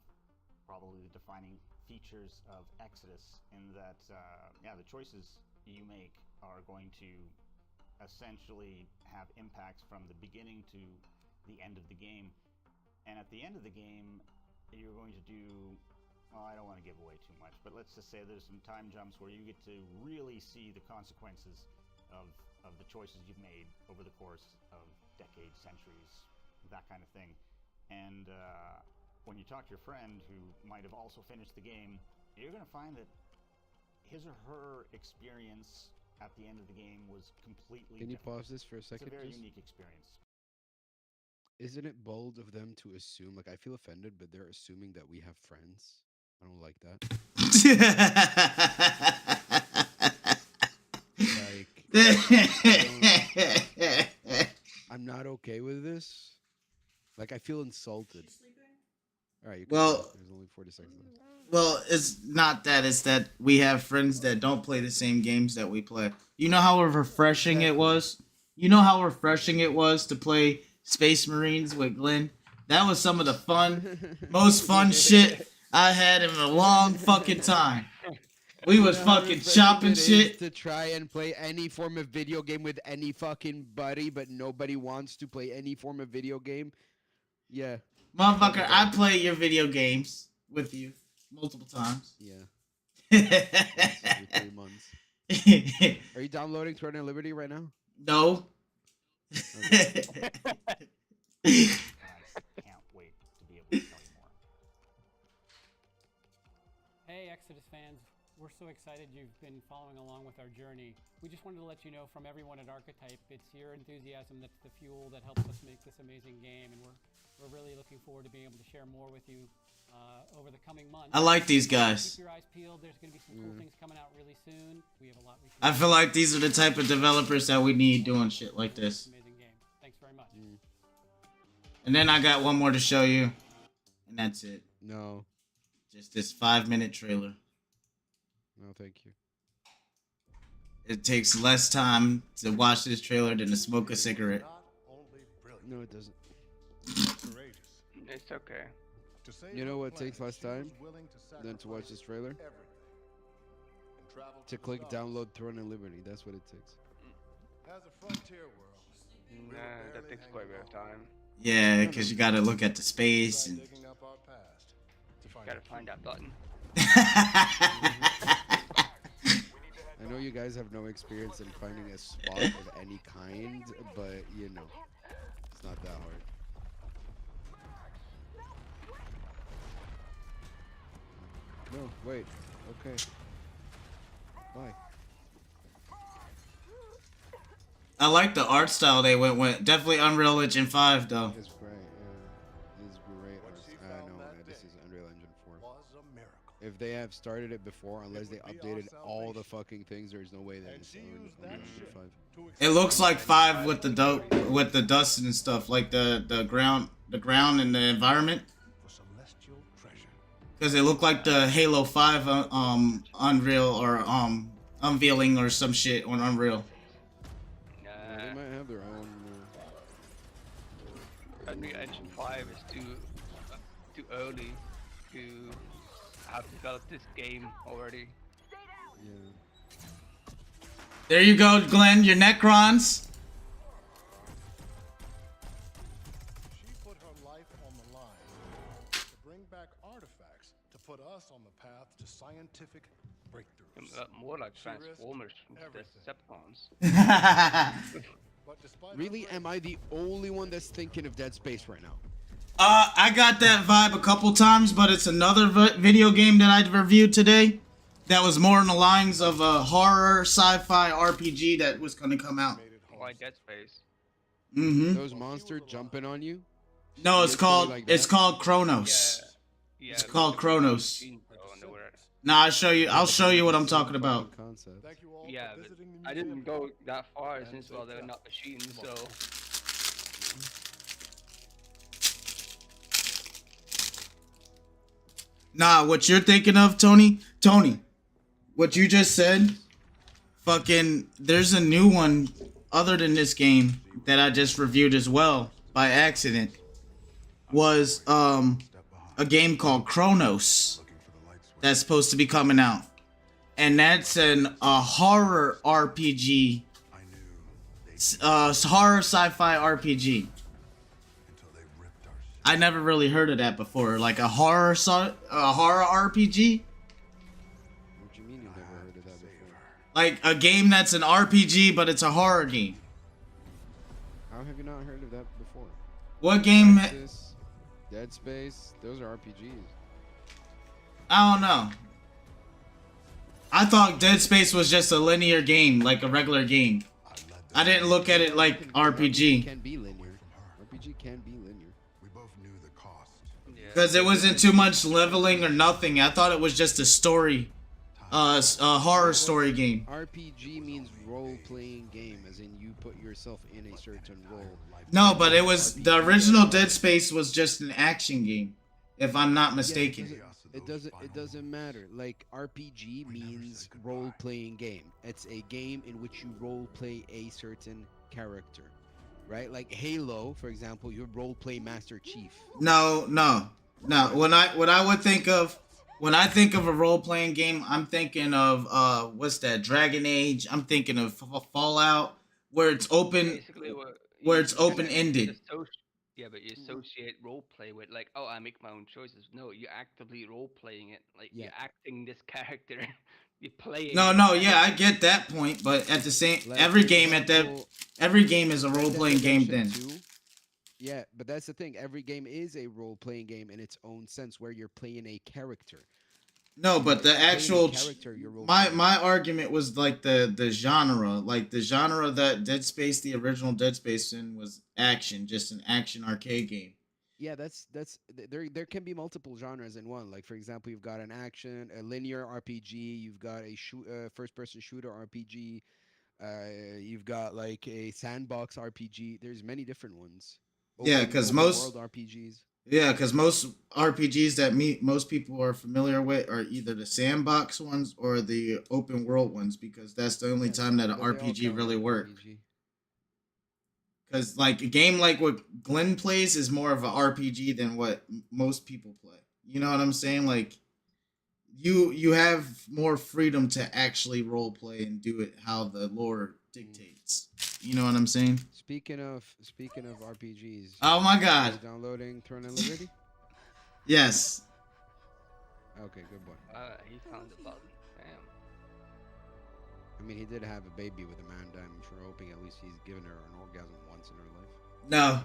probably the defining features of Exodus in that, the choices you make are going to essentially have impacts from the beginning to the end of the game. And at the end of the game, you're going to do, well, I don't want to give away too much, but let's just say there's some time jumps where you get to really see the consequences of the choices you've made over the course of decades, centuries, that kind of thing. And when you talk to your friend who might have also finished the game, you're going to find that his or her experience at the end of the game was completely Can you different. pause this for a second, It's a very please? unique experience. Isn't it bold of them to assume? Like, I feel offended, but they're assuming that we have friends. I don't like that. I'm not okay with this. Like, I feel insulted. All right. Well, there's only 40 seconds left. Well, it's not that. It's that we have friends that don't play the same games that we play. You know how refreshing it was? You know how refreshing it was to play Space Marines with Glenn That was some of the most fun shit I had in a long fucking time. We was You know how fucking refreshing chopping it is shit. to try and play any form of video game with any fucking buddy, but nobody wants to play any form of video game. Yeah. Motherfucker, I play your video games with you multiple times. Yeah. Every 3 months. Are you downloading Throne and Liberty right now? No. Okay. I can't wait to be able to tell you more. Hey, Exodus fans. We're so excited you've been following along with our journey. We just wanted to let you know from everyone at Archetype, it's your enthusiasm that's the fuel that helps us make this amazing game, and we're really looking forward to being able to share more with you over the coming months. I like these guys. Keep your eyes peeled. There's going to be some cool things coming out really soon. We have a lot we can I feel like these are the type of developers that we need doing shit like this. amazing game. Thanks very much. And then I got one more to show you, and that's it. No. Just this 5-minute trailer. No, thank you. It takes less time to watch this trailer than to smoke a cigarette. No, it doesn't. It's okay. You know what takes less time than to watch this trailer? To click download Throne and Liberty. That's what it takes. Nah, that takes quite a bit of time. Yeah, because you gotta look at the space and. Gotta find that button. I know you guys have no experience in finding a spot of any kind, but you know, it's not that hard. No, wait. Okay. Bye. I like the art style they went with. Definitely Unreal Engine 5 though. It's great. Yeah. It's great. I know. This is Unreal Engine 4. If they have started it before, unless they updated all the fucking things, there's no way that it's Unreal Engine 5. It looks like 5 with the dust and stuff, like the ground and the environment. Because it looked like the Halo 5 Unreal or unveiling or some shit on Unreal. They might have their own. Unreal Engine 5 is too early to have developed this game already. Yeah. There you go, Glenn. Your Necrons. She put her life on the line to bring back artifacts to put us on the path to scientific breakthroughs. More like Transformers from Decepticons. Really? Am I the only one that's thinking of Dead Space right now? I got that vibe a couple times, but it's another video game that I reviewed today that was more in the lines of a horror sci-fi RPG that was going to come out. Why Dead Space? Mm-hmm. Those monsters jumping on you? No, it's called like called Chronos. Yeah, it's called Chronos. Nah, I'll show you what I'm talking about. Yeah, but I didn't go that far since they're not machines, so. Nah, what you're thinking of, Tony, what you just said, fucking, there's a new one other than this game that I just reviewed as well by accident. Was a game called Chronos that's supposed to be coming out, and that's a horror RPG, horror sci-fi RPG. I never really heard of that before, like a horror RPG. What do you mean you've never heard of that before? Like a game that's an RPG, but it's a horror game. How have you not heard of that before? What game? Texas, Dead Space, those are RPGs. I don't know. I thought Dead Space was just a linear game, like a regular game. I didn't look at it like RPG. Can be linear. RPG can be linear. We both knew the cost. Because it wasn't too much leveling or nothing. I thought it was just a story, a horror story game. RPG means role-playing game, as in you put yourself in a certain role. No, but it was the original Dead Space was just an action game, if I'm not mistaken. It doesn't matter. Like RPG means role-playing game. It's a game in which you role-play a certain character. right? Like Halo, for example, you're role play Master Chief. No, no, no. What I would think of when I think of a role playing game, I'm thinking of what's that? Dragon Age. I'm thinking of Fallout, where it's open, Basically, what where it's you're open gonna ended. yeah, but you associate role play with like, oh, I make my own choices. No, you're actively role playing it. Like Yeah. you're acting this character. You're playing. No, this no, yeah, I character. get that point, but at the same, Like, every for game example, every game is a Red role Dead playing game. Redemption Then 2. Yeah, but that's the thing. Every game is a role playing game in its own sense, where you're playing a character. no, but the You're playing a actual character, you're role my playing. my argument was like the genre, like the genre that Dead Space, the original Dead Space, in was action, just an action arcade game. Yeah, there can be multiple genres in one. Like for example, you've got an action, a linear RPG, you've got a first person shooter RPG, you've got like a sandbox RPG. There's many different ones. Yeah, because Open most world RPGs. yeah, because most RPGs that most people are familiar with are either the sandbox ones or the open world ones, because that's the only time that an But they all RPG count really as works. RPG. Because like a game like what Glenn plays is more of an RPG than what most people play. You know what I'm saying? Like you have more freedom to actually role play and do it how the lore dictates. You know what I'm saying? Speaking of RPGs. Oh my are God. you downloading Throne and Liberty? Yes. Okay, good boy. He found the button. Damn. I mean, he did have a baby with Amanda. I'm sure hoping at least he's given her an orgasm once in her life. No.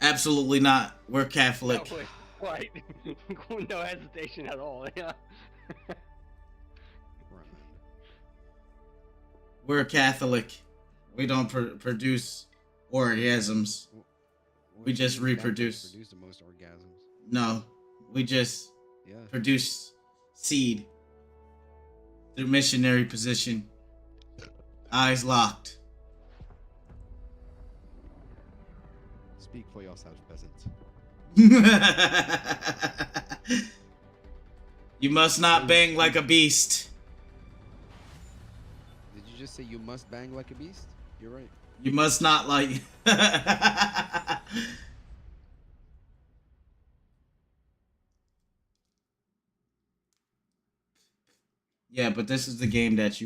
Absolutely not. We're Catholic. No, wait, what? No hesitation at all. Yeah. We're Catholic. We don't produce orgasms. We just reproduce. Produce the most orgasms. No, we just produce seed through missionary position. Eyes locked. Speak for yourself, peasant. You must not bang like a beast. Did you just say you must bang like a beast? You're right. You must not like. Yeah, but this is the game that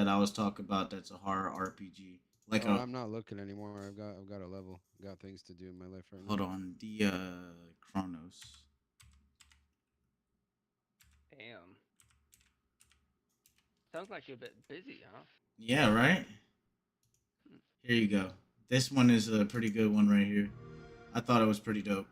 I was talking about. That's a horror RPG. Like I'm not looking anymore. I've got a level. Got things to do in my life right now. Hold on, the Chronos. Damn. Sounds like you're a bit busy, huh? Yeah, right? Here you go. This one is a pretty good one right here. I thought it was pretty dope.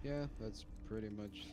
Yeah, that's pretty much.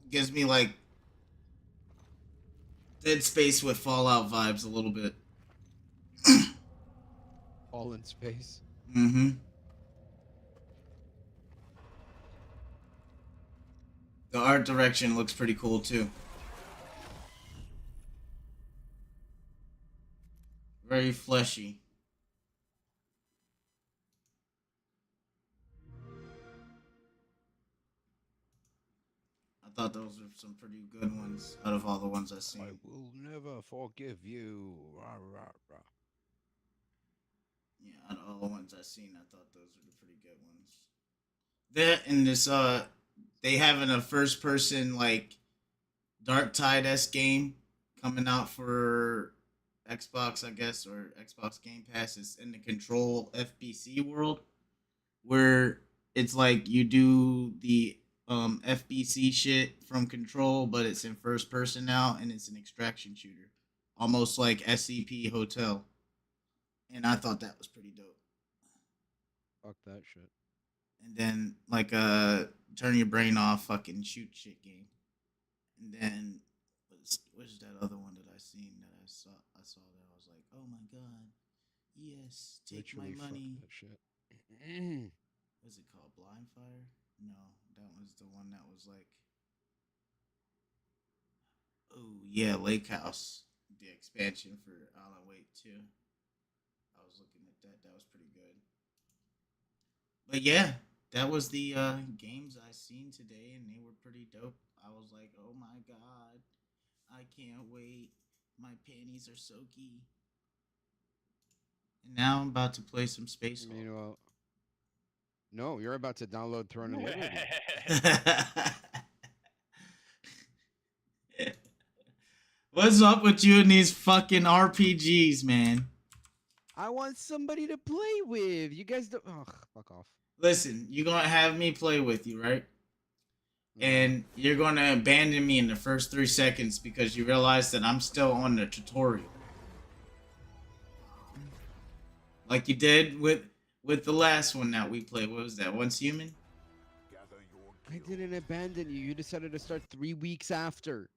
Gives me like Dead Space with Fallout vibes a little bit. All in space. Mm-hmm. The art direction looks pretty cool too. Very fleshy. I thought those were some pretty good ones out of all the ones I've seen. I will never forgive you. Rah, rah, rah. Yeah, out of all the ones I've seen, I thought those were the pretty good ones. That and this they having a first person like Dark Tide-esque game coming out for Xbox, I guess, or Xbox Game Pass. Is in the Control FBC world, where it's like you do the FBC shit from Control, but it's in first person now, and it's an extraction shooter, almost like SCP Hotel. And I thought that was pretty dope. Fuck that shit. And then like turn your brain off, fucking shoot shit game. And then what's that other one that I seen that I saw that I was like, oh my god, yes, take Literally my money. Fuck that shit. What's it called? Blind Fire? No, that was the one that was like, oh yeah, Lake House, the expansion for Alan Wake 2. I was looking at that. That was pretty good. But yeah, that was the games I seen today, and they were pretty dope. I was like, oh my god, I can't wait. My panties are soaky. And now I'm about to play some Space Hulk. Meanwhile, no, you're about to download Throne of Liberty. What's up with you and these fucking RPGs, man? I want somebody to play with. You guys don't. Oh, fuck off. Listen, you're gonna have me play with you, right? And you're gonna abandon me in the first 3 seconds because you realize that I'm still on the tutorial, like you did with the last one that we played. What was that? Once Human? I didn't abandon you. You decided to start 3 weeks after.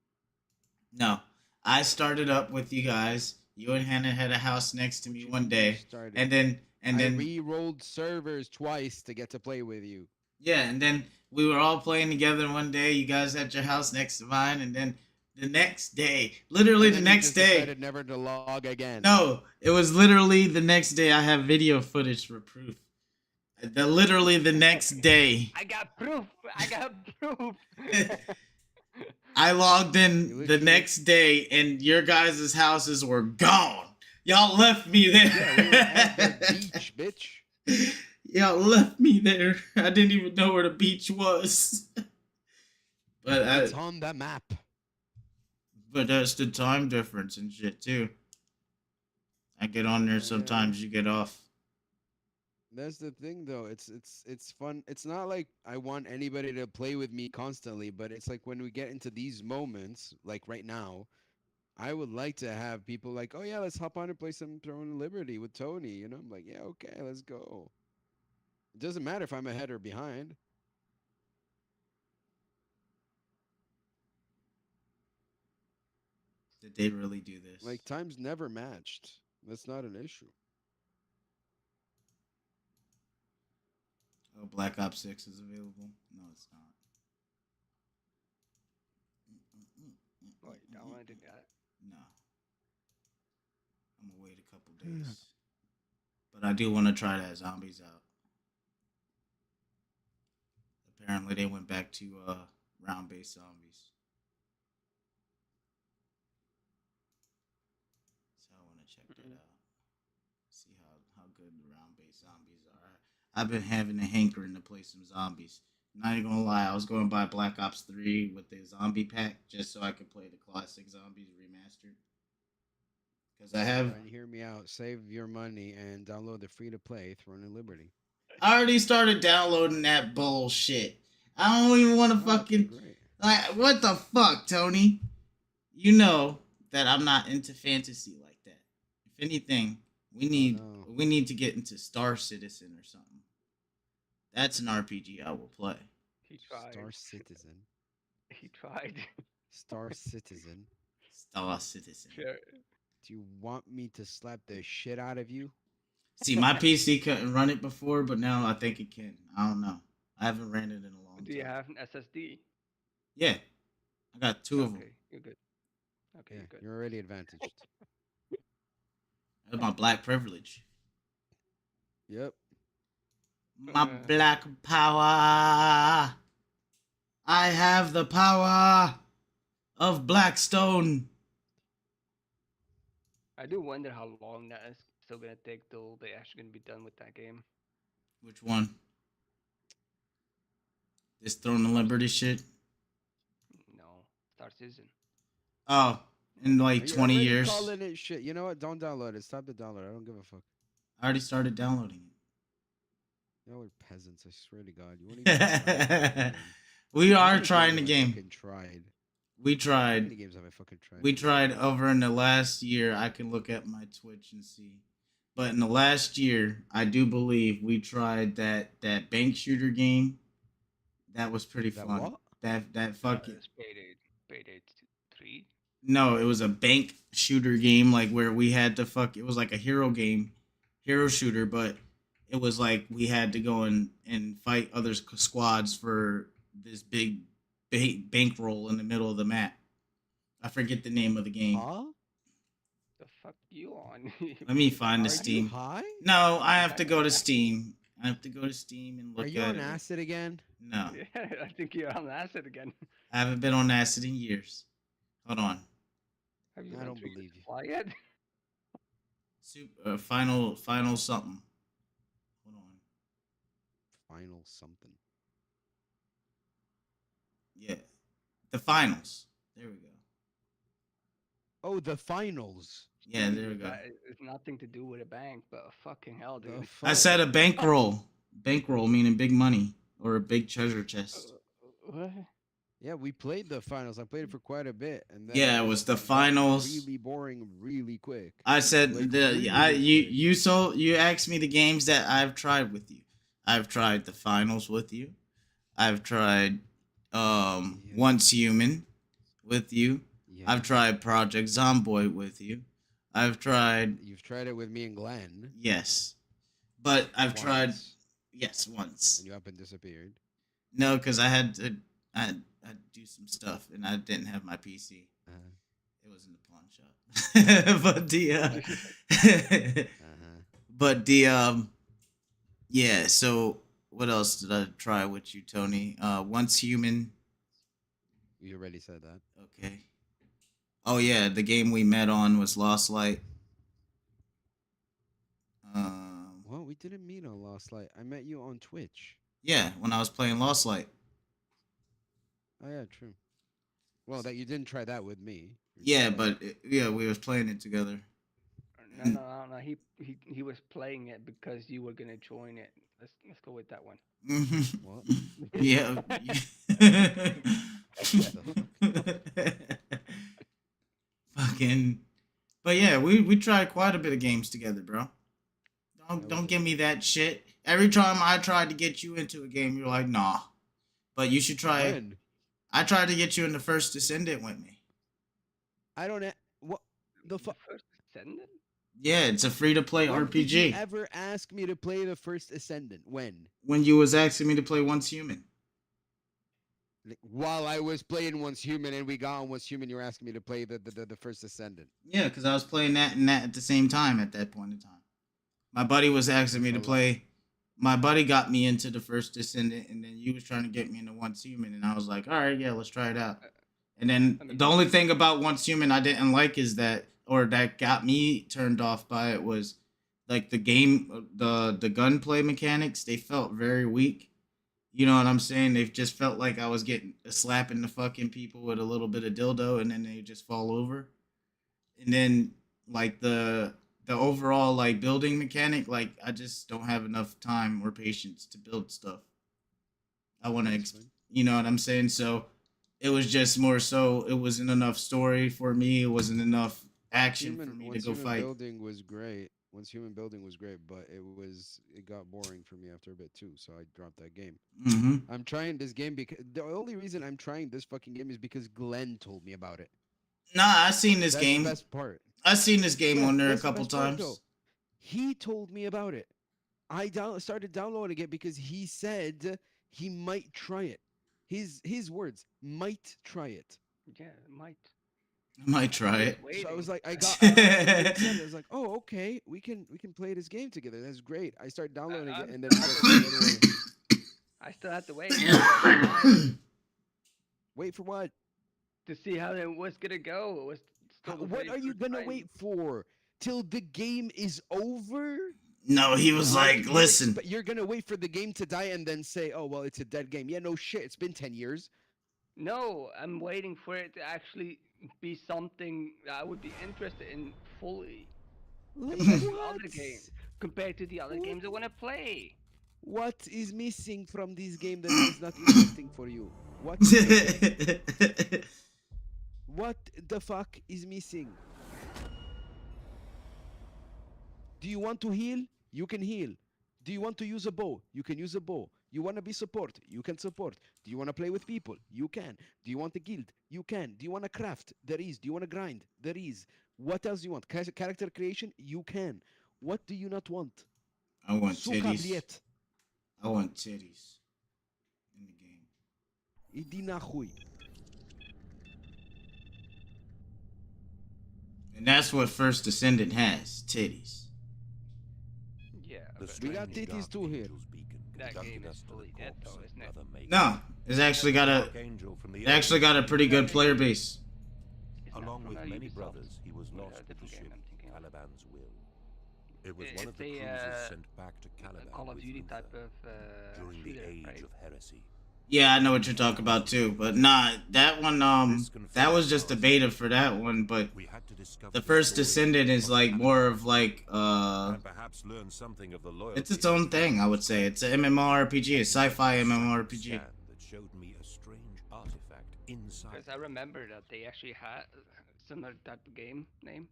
No, I started up with you guys. You and Hannah had a house next to me one day, and then I re-rolled servers twice to get to play with you. Yeah, and then we were all playing together one day. You guys had your house next to mine, and then the next day, literally the next day, decided never to log again. No, it was literally the next day. I have video footage for proof. Literally the next day. I got proof. I got proof. I logged in the next day, and your guys' houses were gone. Y'all left me there. Yeah, we were at the beach, bitch. Y'all left me there. I didn't even know where the beach was. But it's on the map. But that's the time difference and shit too. I get on there sometimes, you get off. That's the thing, though. It's fun. It's not like I want anybody to play with me constantly, but it's like when we get into these moments, like right now, I would like to have people like, oh yeah, let's hop on and play some Throne of Liberty with Tony. You know, I'm like, yeah, okay, let's go. It doesn't matter if I'm ahead or behind. Did they really do this? Like, time's never matched. That's not an issue. Oh, Black Ops 6 is available? No, it's not. Oh, you downloaded that? No. I'm gonna wait a couple days. But I do want to try that Zombies out. Apparently they went back to round-based zombies. So I want to check that out. See how good the round-based zombies are. I've been having a hankering to play some zombies. Not even gonna lie, I was going to buy Black Ops 3 with the zombie pack just so I could play the classic zombies remastered. Because I have... Right, hear me out. Save your money and download the free-to-play Throne of Liberty. I already started downloading that bullshit. I don't even want to fucking... Like, what the fuck, Tony? You know that I'm not into fantasy like that. If anything, we need to get into Star Citizen or something. That's an RPG I will play. He tried. Star Citizen. He tried. Star Citizen. Star Citizen. Sure. Do you want me to slap the shit out of you? See, my PC couldn't run it before, but now I think it can. I don't know. I haven't ran it in a long Do you time. have an SSD? Yeah, I got 2 of them. Okay, you're good. Okay, Yeah, you're good. you're already advantaged. That's my black privilege. Yep. My black power. I have the power of Blackstone. I do wonder how long that is still gonna take till they actually gonna be done with that game. Which one? This Throne of Liberty shit? No, Star Citizen. Oh, in like Are you 20 already years. calling it shit? You know what? Don't download it. Stop the download. I don't give a fuck. I already started downloading You know we're peasants. I swear to God. You won't even try the it. game. We How are many trying the games have I game. fucking tried. We How many tried. games have I fucking tried? We tried over in the last year. I can look at my Twitch and see. But in the last year, I do believe we tried that bank shooter game. That was pretty That fun. what? That fucking It's Payday 3. no, it was a bank shooter game like where we had to fuck. It was like a hero game, hero shooter, but it was like we had to go and fight other squads for this big bankroll in the middle of the map. I forget the name of the game. Huh? The fuck you on? Let me find the Are you Steam. high? No, I have to go to Steam. I have to go to Steam and look Are you at on it. acid again? No, Yeah, I think you're on acid again. I haven't been on acid in years. Hold on. Have you I been don't through your believe you. supply yet? Final something. Hold on. Final something. Yeah, the finals. There we go. Oh, the finals. Yeah, there we go. It's nothing to do with a bank, but fucking hell, dude. The I fuck? said a bankroll. Bankroll meaning big money or a big treasure chest. What? Yeah, we played the finals. I played it for quite a bit, and then Yeah, it was the got finals. Really boring, really quick. I said Like, you asked me the games that I've tried with you. I've tried the finals with you. I've tried Once Human with you. Yeah. I've tried Project Zomboid with you. I've tried You've tried it with me and Glenn. yes, but I've tried once, yes once. And you up and disappeared. No, because I had to do some stuff and I didn't have my PC. It was in the pawn shop. But yeah, so what else did I try with you, Tony? Once Human. You already said that. Okay. Oh yeah, the game we met on was Lost Light. Well, we didn't meet on Lost Light. I met you on Twitch. Yeah, when I was playing Lost Light. Oh yeah, true. Well, that you didn't try that with me. Yeah, but yeah, we was playing it together. No. He was playing it because you were gonna join it. Let's go with that one. What? Yeah. Fucking. But yeah, we tried quite a bit of games together, bro. Don't give me that shit. Every time I tried to get you into a game, you're like, nah. But you should try it. When? I tried to get you in the First Descendant with me. I don't. What the fuck? First Ascendant? Yeah, it's a free to play When did you RPG. ever ask me to play the First Ascendant? When? When you was asking me to play Once Human. Like, while I was playing Once Human and we got on Once Human, you were asking me to play the First Ascendant. Yeah, because I was playing that and that at the same time at that point in time. My buddy was asking me to play. My buddy got me into the First Descendant, and then you was trying to get me into Once Human, and I was like, all right, yeah, let's try it out. And then the only thing about Once Human I didn't like is that, or that got me turned off by it, was like the game, the gunplay mechanics. They felt very weak. You know what I'm saying? They just felt like I was getting slapping the fucking people with a little bit of dildo, and then they just fall over. And then like the overall like building mechanic, like I just don't have enough time or patience to build stuff. I want to, you know what I'm saying? So it was just more so it wasn't enough story for me. It wasn't enough action for me to go fight. Building was great. Once human building was great, but it got boring for me after a bit too, so I dropped that game. Mm-hmm. I'm trying this game because the only reason I'm trying this fucking game is because Glenn told me about it. Nah, I seen this That's game. the best part. I seen this game Yeah, on there a that's the couple best part, times. though. He told me about it. I started downloading it because he said he might try it. His words, might try it. Yeah, might. I might try it. So I was like, I was like, oh, okay, we can play this game together. That's great. I started downloading it, and then I still have to wait. Wait for what? To see how it was gonna go. It was still the What very are you first gonna time. wait for? Till the game is over? No, he was like, listen. But you're gonna wait for the game to die and then say, oh well, it's a dead game. Yeah, no shit. It's been 10 years. No, I'm waiting for it to actually be something that I would be interested in fully. Compared to other games. Compared to the other games I want to play. What is missing from this game that is not interesting for you? What? What the fuck is missing? Do you want to heal? You can heal. Do you want to use a bow? You can use a bow. You want to be support? You can support. Do you want to play with people? You can. Do you want a guild? You can. Do you want to craft? There is. Do you want to grind? There is. What else do you want? Character creation? You can. What do you not want? I want Suka titties. bliet. I want titties in the game. Иди нахуй. And that's what First Descendant has, titties. Yeah, We got titties too here. that game is fully dead though, isn't it? No, it's actually got a pretty good player base. Along with many brothers, he was lost with the ship, Caliban's will. It was one of the cruisers sent back to Caliban Call of with Duty Luther type of during the shooter, age right? of heresy. Yeah, I know what you're talking about too, but that one that was just the beta for that one, but the First Descendant is like more of like And perhaps learn something of the loyalty it's its own thing, I would say. It's an MMORPG, a sci-fi MMORPG. that showed me a strange artifact inside. Because I remember that they actually had similar type of game name,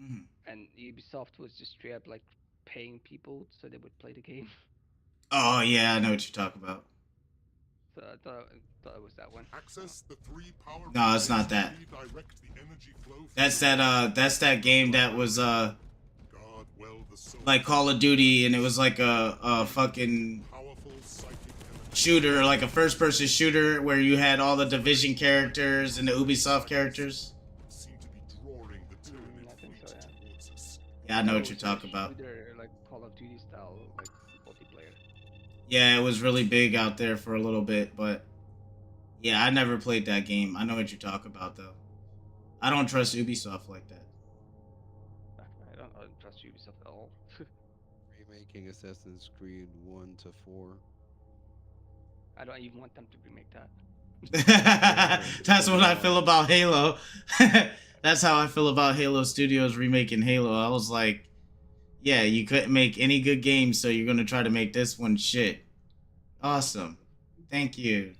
Mhm. and Ubisoft was just straight up like paying people so they would play the game. Oh yeah, I know what you're talking about. So I thought it was that one. Access the 3 power. No, it's not that. Redirect the energy flow. That's that game that was God well the soul. like Call of Duty, and it was like a fucking Powerful psychic energy. shooter, like a first person shooter where you had all the Division characters and the Ubisoft characters. Seem to be drawing the tyranid I think so, fleet yeah. towards us. Yeah, I know It what was you're like talking about. shooter, like Call of Duty style, like multiplayer. Yeah, it was really big out there for a little bit, but yeah, I never played that game. I know what you're talking about though. I don't trust Ubisoft like that. I don't trust Ubisoft at all. Remaking Assassin's Creed 1 to 4. I don't even want them to remake that. That's what I feel about Halo. That's how I feel about Halo Studios remaking Halo. I was like, yeah, you couldn't make any good games, so you're gonna try to make this one shit. Awesome. Thank you.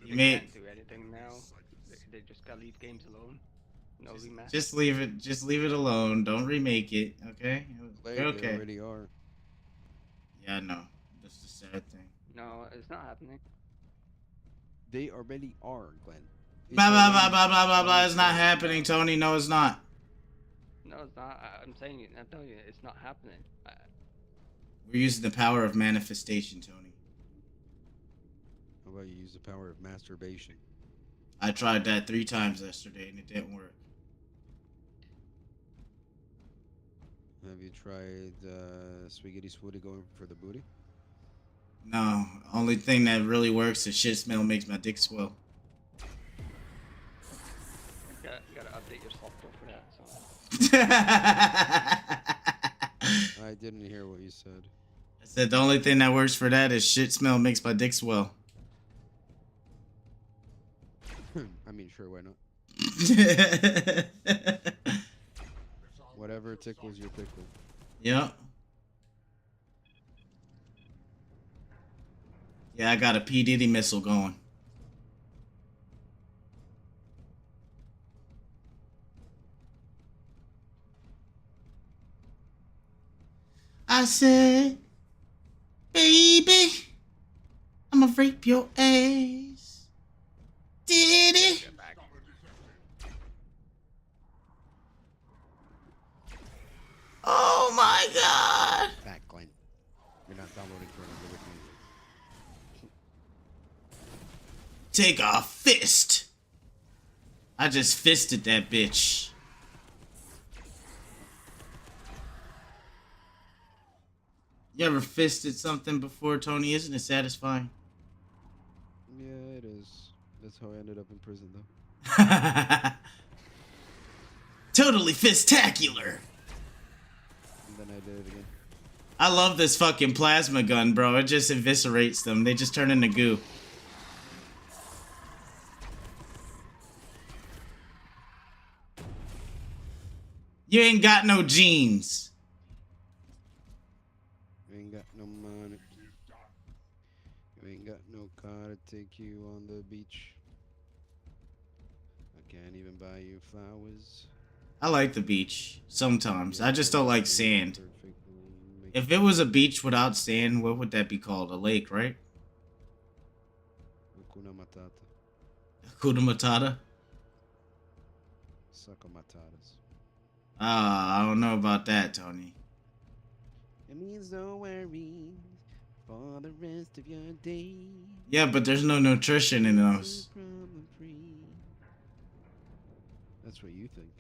You They made can't do anything now. They just gotta leave games alone. No rematch. just leave it alone. Don't remake it, okay? They Okay. already are. Yeah, I know. That's the sad thing. No, it's not happening. They already are, Glenn. It's Blah blah blah already- blah blah blah blah. It's not happening, Tony. No, it's not. No, it's not. I'm saying it. I'm telling you, it's not happening. We're using the power of manifestation, Tony. How about you use the power of masturbation? I tried that 3 times yesterday and it didn't work. Have you tried Swiggity Swooty going for the booty? No, only thing that really works is shit smell makes my dick swell. You gotta update your software for that. So. I didn't hear what you said. I said the only thing that works for that is shit smell makes my dick swell. I mean, sure, why not? Whatever tickles your pickle. Yep. Yeah, I got a P. Diddy missile going. I said, baby, I'ma rape your ass. Did it? Oh my god. Back, Glenn. You're not downloading for another with me. Take a fist. I just fisted that bitch. You ever fisted something before, Tony? Isn't it satisfying? Yeah, it is. That's how I ended up in prison, though. Totally fistacular. And then I did it again. I love this fucking plasma gun, bro. It just eviscerates them. They just turn into goo. You ain't got no jeans. You ain't got no money. You ain't got no car to take you on the beach. I can't even buy you flowers. I like the beach sometimes. I just don't like sand. If it was a beach without sand, what would that be called? A lake, right? Hakuna Matata. Hakuna Matata? Suck on matatas. Ah, I don't know about that, Tony. It means no worries for the rest of your day. Yeah, but there's no nutrition in those. That's what you think.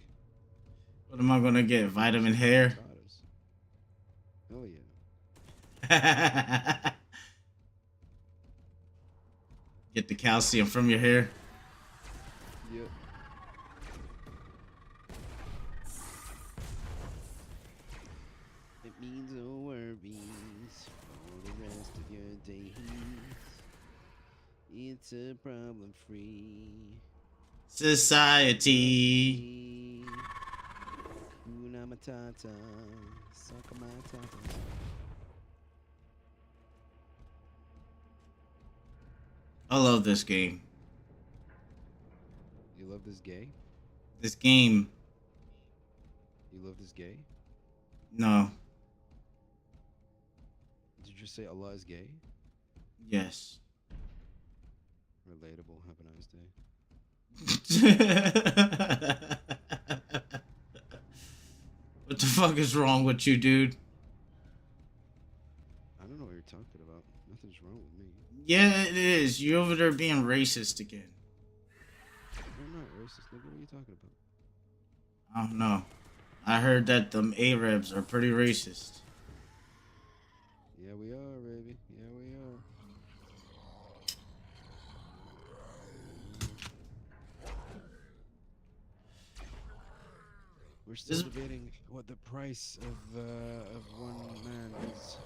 What am I gonna get? Vitamin hair? Oh yeah. Get the calcium from your hair. Yep. It means no worries for the rest of your days. It's a problem-free society. Hakuna Matata. Suck on matata. I love this game. You love this gay? This game. You love this gay? No. Did you just say Allah is gay? Yes. Relatable. Have a nice day. What the fuck is wrong with you, dude? I don't know what you're talking about. Nothing's wrong with me. Yeah, it is. You're over there being racist again. I'm not racist, nigga. What are you talking about? I don't know. I heard that them Arabs are pretty racist. Yeah, we are, baby. Yeah, we are. We're still debating what the price of one man is.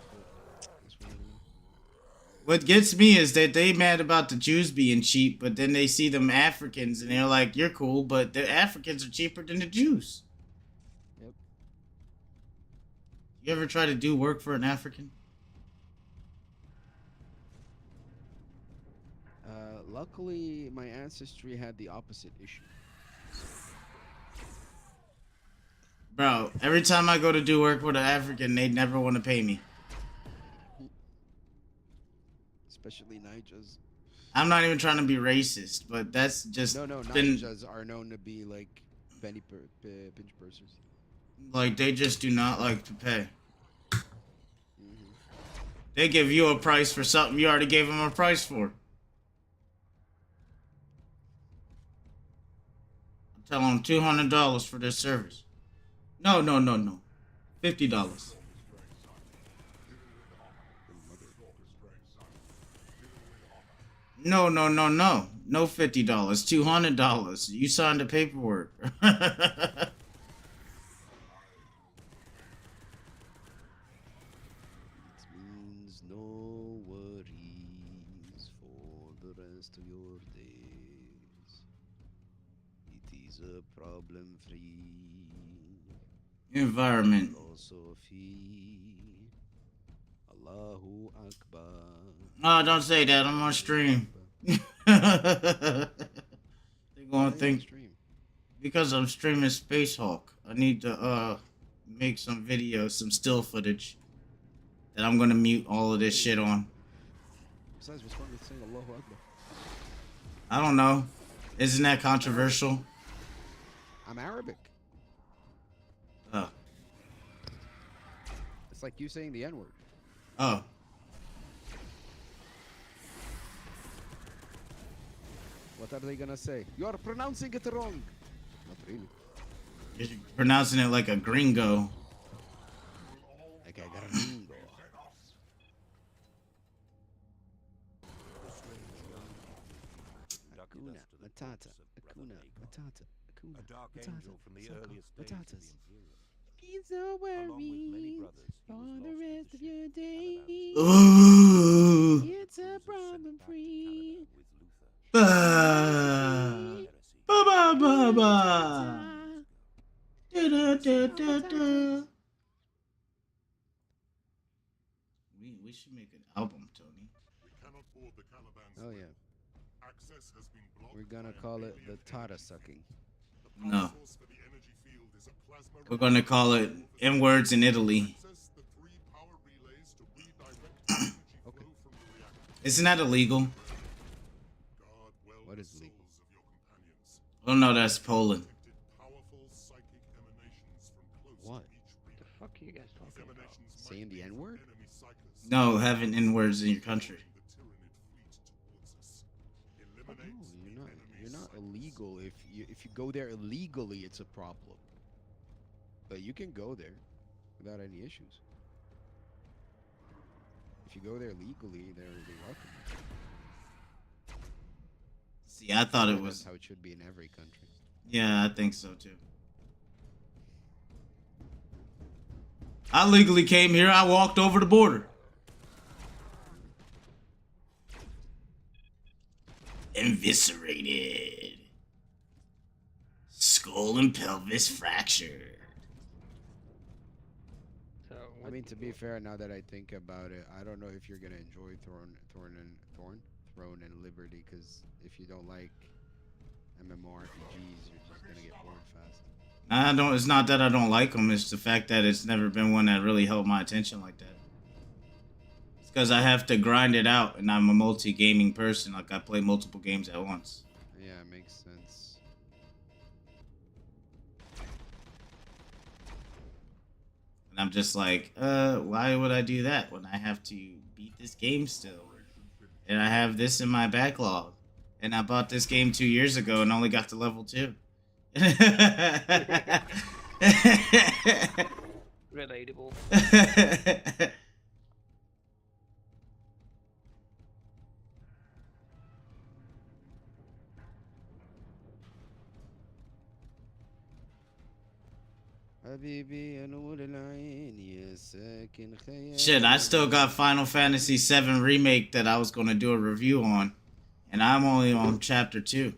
What gets me is that they mad about the Jews being cheap, but then they see them Africans and they're like, "You're cool," but the Africans are cheaper than the Jews. Yep. You ever try to do work for an African? Luckily, my ancestry had the opposite issue. Bro, every time I go to do work with an African, they never want to pay me. Especially Nijas. I'm not even trying to be racist, but that's just No, been, Nijas are known to be like pinch pursers. like they just do not like to pay. They give you a price for something you already gave them a price for. I'm telling them $200 for this service. No. $50. No. No $50. $200. You signed the paperwork. Means no worries for the rest of your days. It is a problem-free environment. Philosophy. Allahu Akbar. No, don't say that. I'm on stream. They're gonna think because I'm streaming Space Hulk. I need to make some videos, some still footage. that I'm gonna mute all of this shit on. Besides, what's wrong with saying Allahu Akbar? I don't know. Isn't that controversial? I'm Arabic. Oh. It's like you saying the N-word. Oh. What are they gonna say? You are pronouncing it wrong. Not really. You're pronouncing it like a gringo. Like a gringo. Akuna, Matata, Akuna, Matata, Akuna, A dark Matata, angel from the Soko, earliest days of the Matatas. Imperium. Please don't Along with many worry brothers, he for was the lost rest to of your days. Ooh. It's a problem free. Ba ba ba ba ba. Da, da, da, da, da. We should make an album, Tony. We cannot board the Caliban's Oh ship. yeah. Access has been blocked. We're gonna by call an it the alien Tata energy sucking. field. The power No. source for the energy field is a plasma We're gonna call it N-words in Italy. Access the 3 power relays to redirect the energy flow from the reactor. Isn't that illegal? Guard well What the is legal? souls of your companions. Oh no, that's Poland. Detected powerful psychic emanations from close What? to each The reactor. fuck are you guys These talking about? emanations might Saying the be from N-word? enemy cyclists. No, having N-words in your country. The Tyranid fleet towards us. No, Eliminate you're the not. enemy You're not cyclists. illegal. If you go there illegally, it's a problem. But you can go there without any issues. If you go there legally, they're welcome. See, I thought it That's was. how it should be in every country. Yeah, I think so too. I legally came here. I walked over the border. Eviscerated. Skull and pelvis fractured. So I what mean, do to you be want? fair, now that I think about it, I don't know if you're gonna enjoy Throne and Liberty, because if you don't like MMORPGs, you're just gonna get bored fast. I don't. It's not that I don't like them. It's the fact that it's never been one that really held my attention like that. It's because I have to grind it out, and I'm a multi-gaming person. Like I play multiple games at once. Yeah, it makes sense. And I'm just like, why would I do that when I have to beat this game still? And I have this in my backlog. And I bought this game 2 years ago and only got to level 2. Relatable. Shit, I still got Final Fantasy VII Remake that I was going to do a review on. And I'm only on Chapter 2.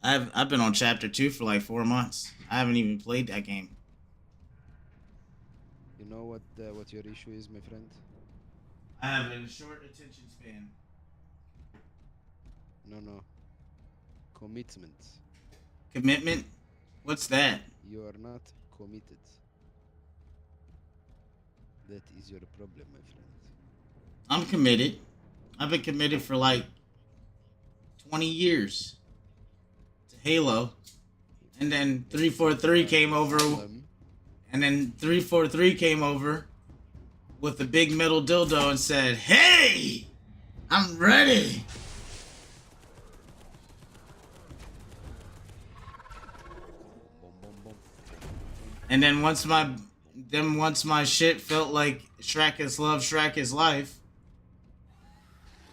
I've been on Chapter 2 for like 4 months. I haven't even played that game. You know what your issue is, my friend? I have a short attention span. No. Commitment. Commitment? What's that? You are not committed. That is your problem, my friend. I'm committed. I've been committed for like 20 years to Halo. And then 343 came over. And then 343 came over with a big metal dildo and said, "Hey, I'm ready." And then once my shit felt like Shrek is love, Shrek is life,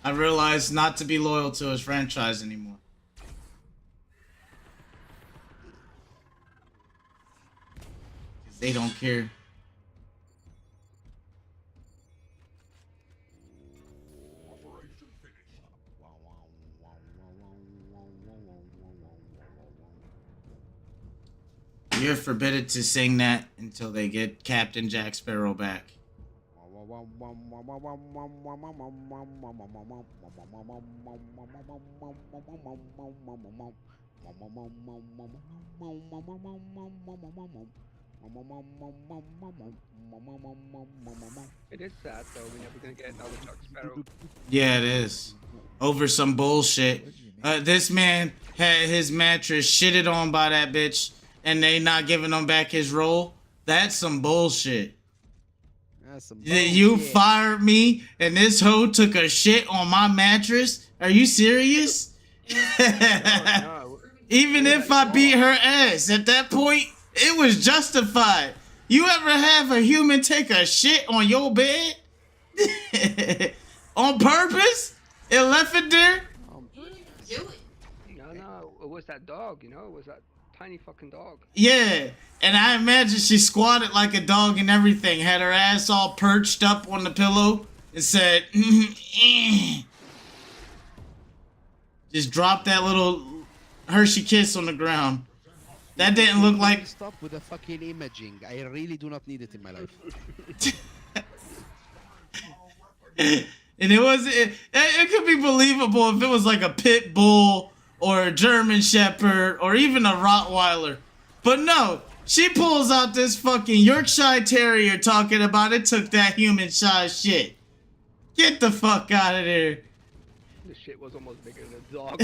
I realized not to be loyal to his franchise anymore. Because they don't care. You're forbidden to sing that until they get Captain Jack Sparrow back. It is sad though. We're never gonna get another Jack Sparrow. Yeah, it is. Over some bullshit. This man had his mattress shitted on by that bitch, and they not giving him back his role. That's some bullshit. That's some You bullshit. fired me, and this hoe took a shit on my mattress? Are you serious? Even if I beat her ass, at that point, it was justified. You ever have a human take a shit on your bed? On purpose? It left it there? No, it was that dog, you know? It was that tiny fucking dog. Yeah. And I imagine she squatted like a dog and everything, had her ass all perched up on the pillow and said, just dropped that little Hershey Kiss on the ground. That didn't look like... Stop with the fucking imaging. I really do not need it in my life. And it was... It could be believable if it was like a pit bull or a German Shepherd or even a Rottweiler. But no, she pulls out this fucking Yorkshire Terrier talking about it took that human-sized shit. Get the fuck out of there. This shit was almost bigger than a dog.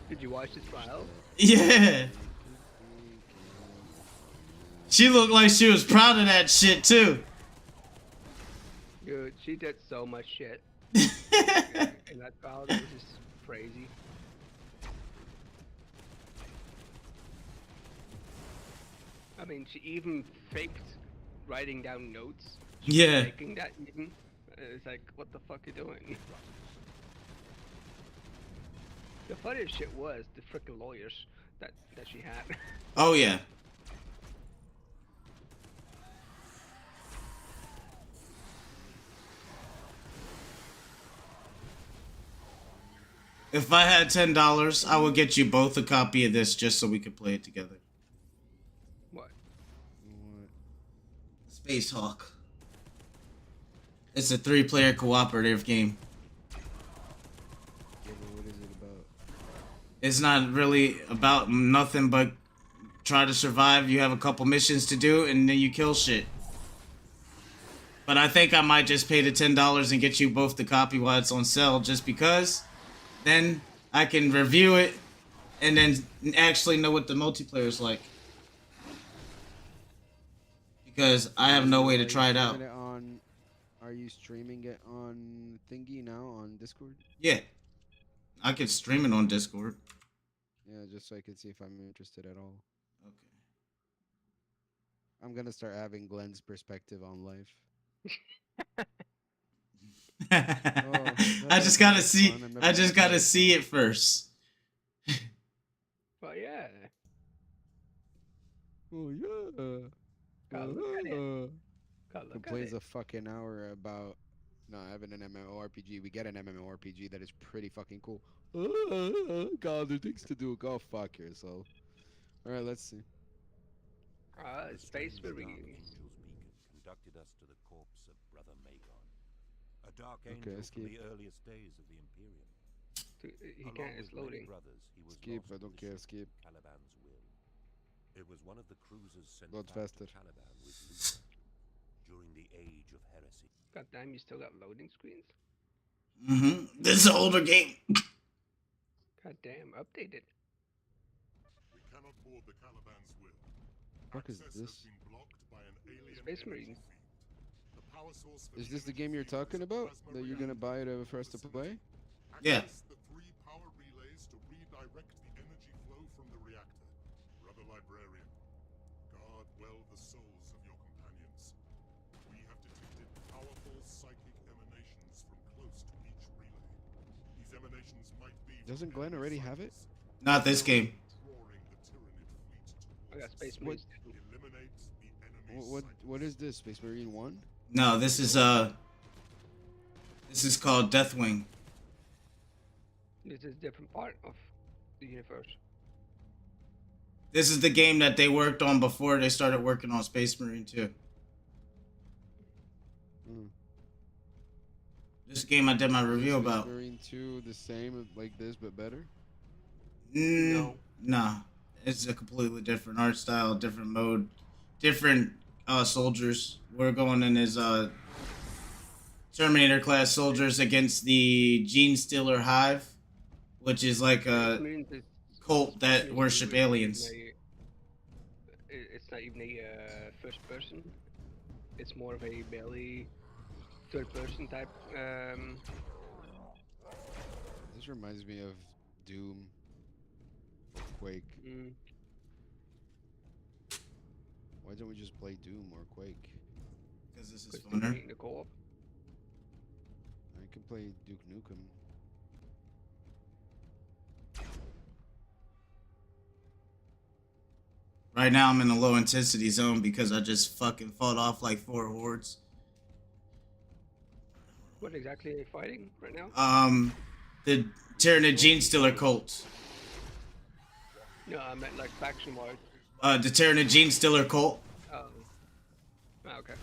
Did you watch this trial? Yeah. She looked like she was proud of that shit too. Dude, she did so much shit. In that trial, that was just crazy. I mean, she even faked writing down notes. She was Yeah. faking that even. It's like, what the fuck are you doing? The funniest shit was the freaking lawyers that she had. Oh yeah. If I had $10, I would get you both a copy of this just so we could play it together. What? Space Hawk. It's a 3-player cooperative game. Yeah, but what is it about? It's not really about nothing but try to survive. You have a couple missions to do and then you kill shit. But I think I might just pay the $10 and get you both the copy while it's on sale just because then I can review it and then actually know what the multiplayer is like. Because I have no way to try it out. Are you streaming it on Thingy now on Discord? Yeah. I could stream it on Discord. Yeah, just so I can see if I'm interested at all. Okay. I'm gonna start having Glenn's perspective on life. I just gotta see. I just gotta see it first. Well, yeah. Oh yeah. Gotta look at it. Gotta Who look at plays it. a fucking hour about having an MMORPG? We get an MMORPG that is pretty fucking cool. God, there are things to do. Go fuck yourself. All right, let's see. Space Marine. Angel's beacon conducted us to the corpse of Brother Magon, a dark angel from skip. the earliest days of the Imperium. He Along can't, it's with many loading. brothers, he was Skip, lost I to don't the care, ship skip. Caliban's will. It was one of the cruisers sent Load back faster. to Caliban with Luther during the Age of Heresy. God damn, you still got loading screens? This is an older game. God damn, updated. We cannot board the Caliban's will. Fuck is Access this? has been blocked by an alien Space energy Marine. field. The power source for Is the this the energy game you're field talking is about? plasma That you're gonna buy reactor it for us to play? Yeah. Access the 3 power relays to redirect the energy flow from the reactor. Brother Librarian, guard well the souls of your companions. We have detected powerful psychic emanations from close to each relay. These emanations might be from Doesn't Glenn enemy already have it? fighters Not this game. drawing the Tyranid fleet I got towards Space us. Marine. Eliminate the enemy What is this? Space Marine 1? No, this is called Deathwing. This is a different part of the universe. This is the game that they worked on before they started working on Space Marine 2. This game I did my review Space about. Marine 2 the same like this but better? No. Nah. It's a completely different art style, different mode, different soldiers. We're going in as Terminator class soldiers against the Gene Stealer Hive, which is like a cult that worship aliens. It's not even a first person. It's more of a melee third person type. This reminds me of Doom or Quake. Why don't we just play Doom or Quake? Because this is funner. The co-op. I could play Duke Nukem. Right now I'm in a low intensity zone because I just fucking fought off like 4 hordes. What exactly are you fighting right now? The Tyranid Gene Stealer cult. No, I meant like faction wise. The Tyranid Gene Stealer cult. Oh. Okay.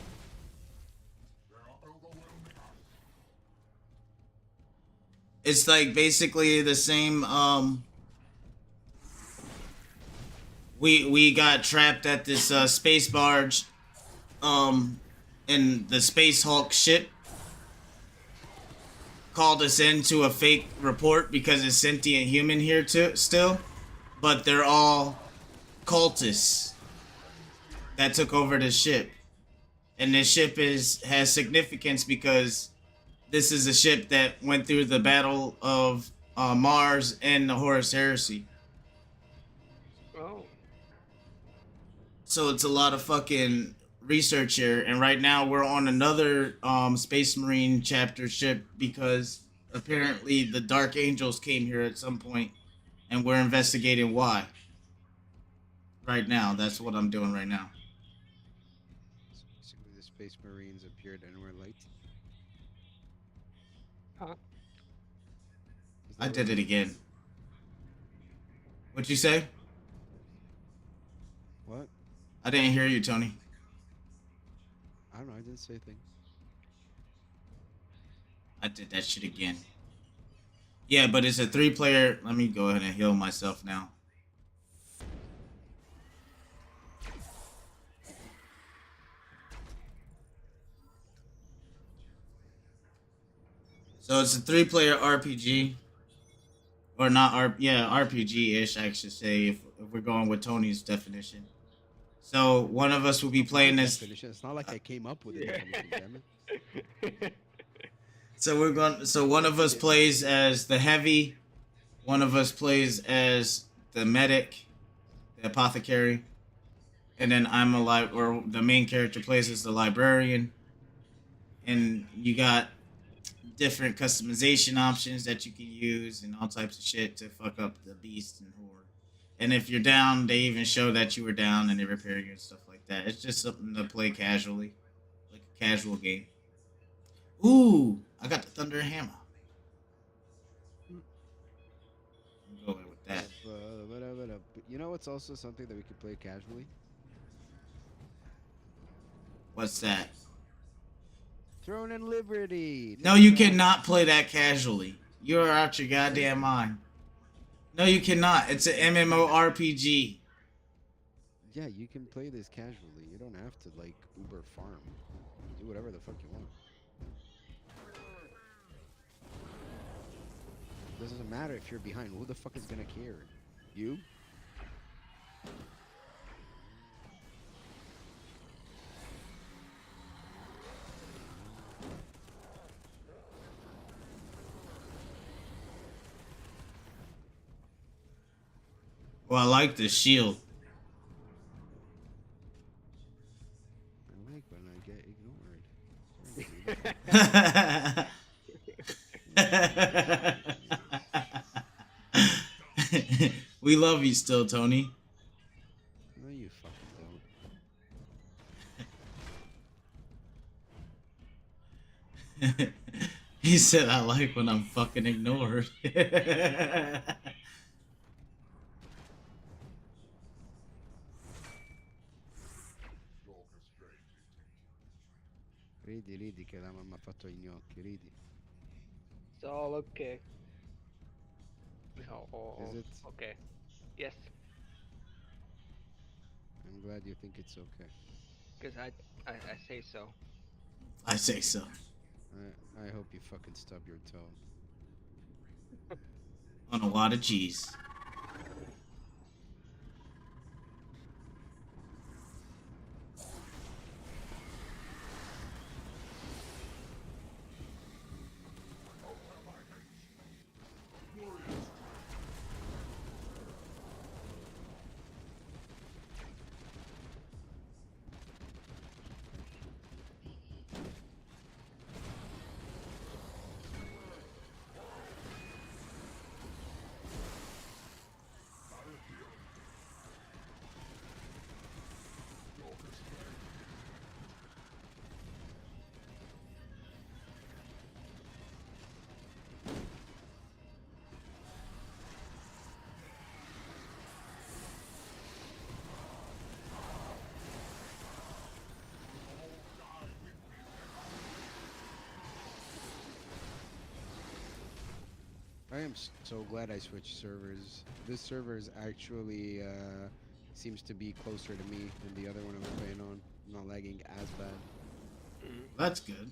It's like basically the same. We got trapped at this space barge, and the Space Hulk ship called us into a fake report because it's sentient human here too still, but they're all cultists that took over the ship, and this ship has significance because this is a ship that went through the battle of Mars and the Horus Heresy. Oh. So it's a lot of fucking research here, and right now we're on another Space Marine chapter ship because apparently the Dark Angels came here at some point, and we're investigating why. Right now, that's what I'm doing right now. So basically, the Space Marines appeared anywhere light. Huh? I did it again. What'd you say? What? I didn't hear you, Tony. I don't know. I didn't say a thing. I did that shit again. Yeah, but it's a 3-player. Let me go ahead and heal myself now. So it's a 3-player RPG. Or not RPG-ish, I should say, if we're going with Tony's definition. So one of us will be playing this. It's not like I came up with it. Definition, damn it. So one of us plays as the heavy, one of us plays as the medic, the apothecary, and then the main character plays as the librarian. And you got different customization options that you can use and all types of shit to fuck up the beast and horde. And if you're down, they even show that you were down and they repair you and stuff like that. It's just something to play casually, like a casual game. Ooh, I got the Thunder Hammer. I'm going with that. But you know what's also something that we could play casually? What's that? Throne and Liberty. No, you cannot play that casually. You're out your goddamn mind. No, you cannot. It's an MMORPG. Yeah, you can play this casually. You don't have to like Uber farm. Do whatever the fuck you want. Doesn't matter if you're behind. Who the fuck is gonna care? You? Well, I like the shield. I like when I get ignored. We love you still, Tony. No, you fucking don't. He said, I like when I'm fucking ignored. Ridi che la mamma ha fatto i gnocchi, ridi. It's all okay. Oh, Is it? okay. Yes, I'm glad you think it's okay. because I say so. I say so. I hope you fucking stub your toe. On a lot of cheese. I am so glad I switched servers. This server is actually seems to be closer to me than the other one I was playing on. Not lagging as bad. That's good.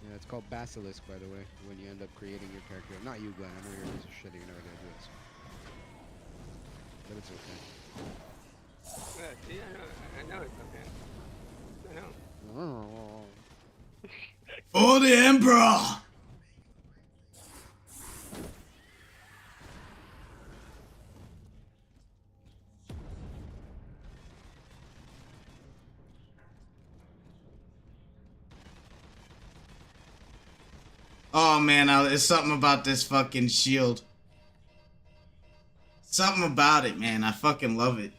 Yeah, it's called Basilisk, by the way, when you end up creating your character. Not you, Glenn. I know you're a piece of shit. You're never gonna do this. But it's okay. Yeah, see, I know it's okay. I know. For the Emperor! Oh man, it's something about this fucking shield. Something about it, man. I fucking love it.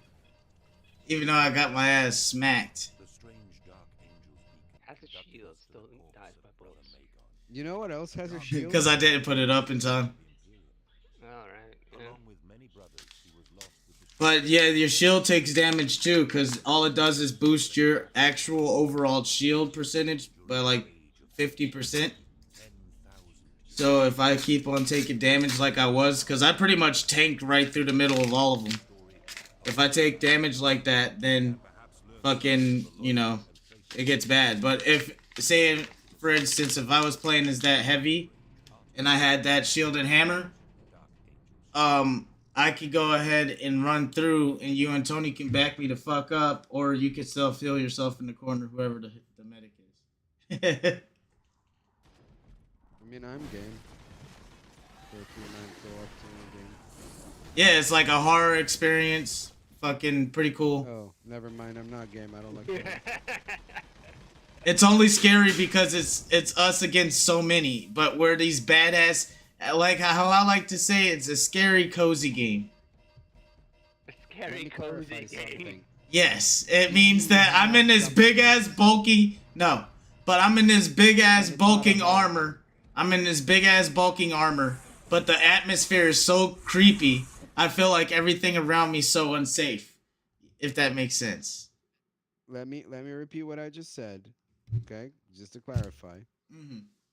Even though I got my ass smacked. The strange dark angel's Has a shield, still dies by bullets. You know what else has a shield? Because I didn't put it up in time. Alright, yeah. Along with many brothers, he was lost with the But yeah, your shield takes damage too, because all it does is boost your actual overall shield percentage by like 50%. So if I keep on taking damage like I was, because I pretty much tanked right through the middle of all of them. If I take damage like that, then fucking, you know, it gets bad. But if, say, for instance, if I was playing as that heavy, and I had that shield and hammer, I could go ahead and run through, and you and Tony can back me the fuck up, or you can self-heal yourself in the corner, whoever the medic is. I mean, I'm game. For a 3-9 co-op game. Yeah, it's like a horror experience. Fucking pretty cool. Oh, never mind. I'm not game. I don't like that. It's only scary because it's us against so many, but we're these badass. Like how I like to say, it's a scary cozy game. A scary cozy game. Yes, it means that I'm in this big ass bulky. No, but I'm in this big ass bulking armor. I'm in this big ass bulking armor, but the atmosphere is so creepy. I feel like everything around me is so unsafe. If that makes sense. Let me repeat what I just said. Okay, just to clarify. Mm-hmm.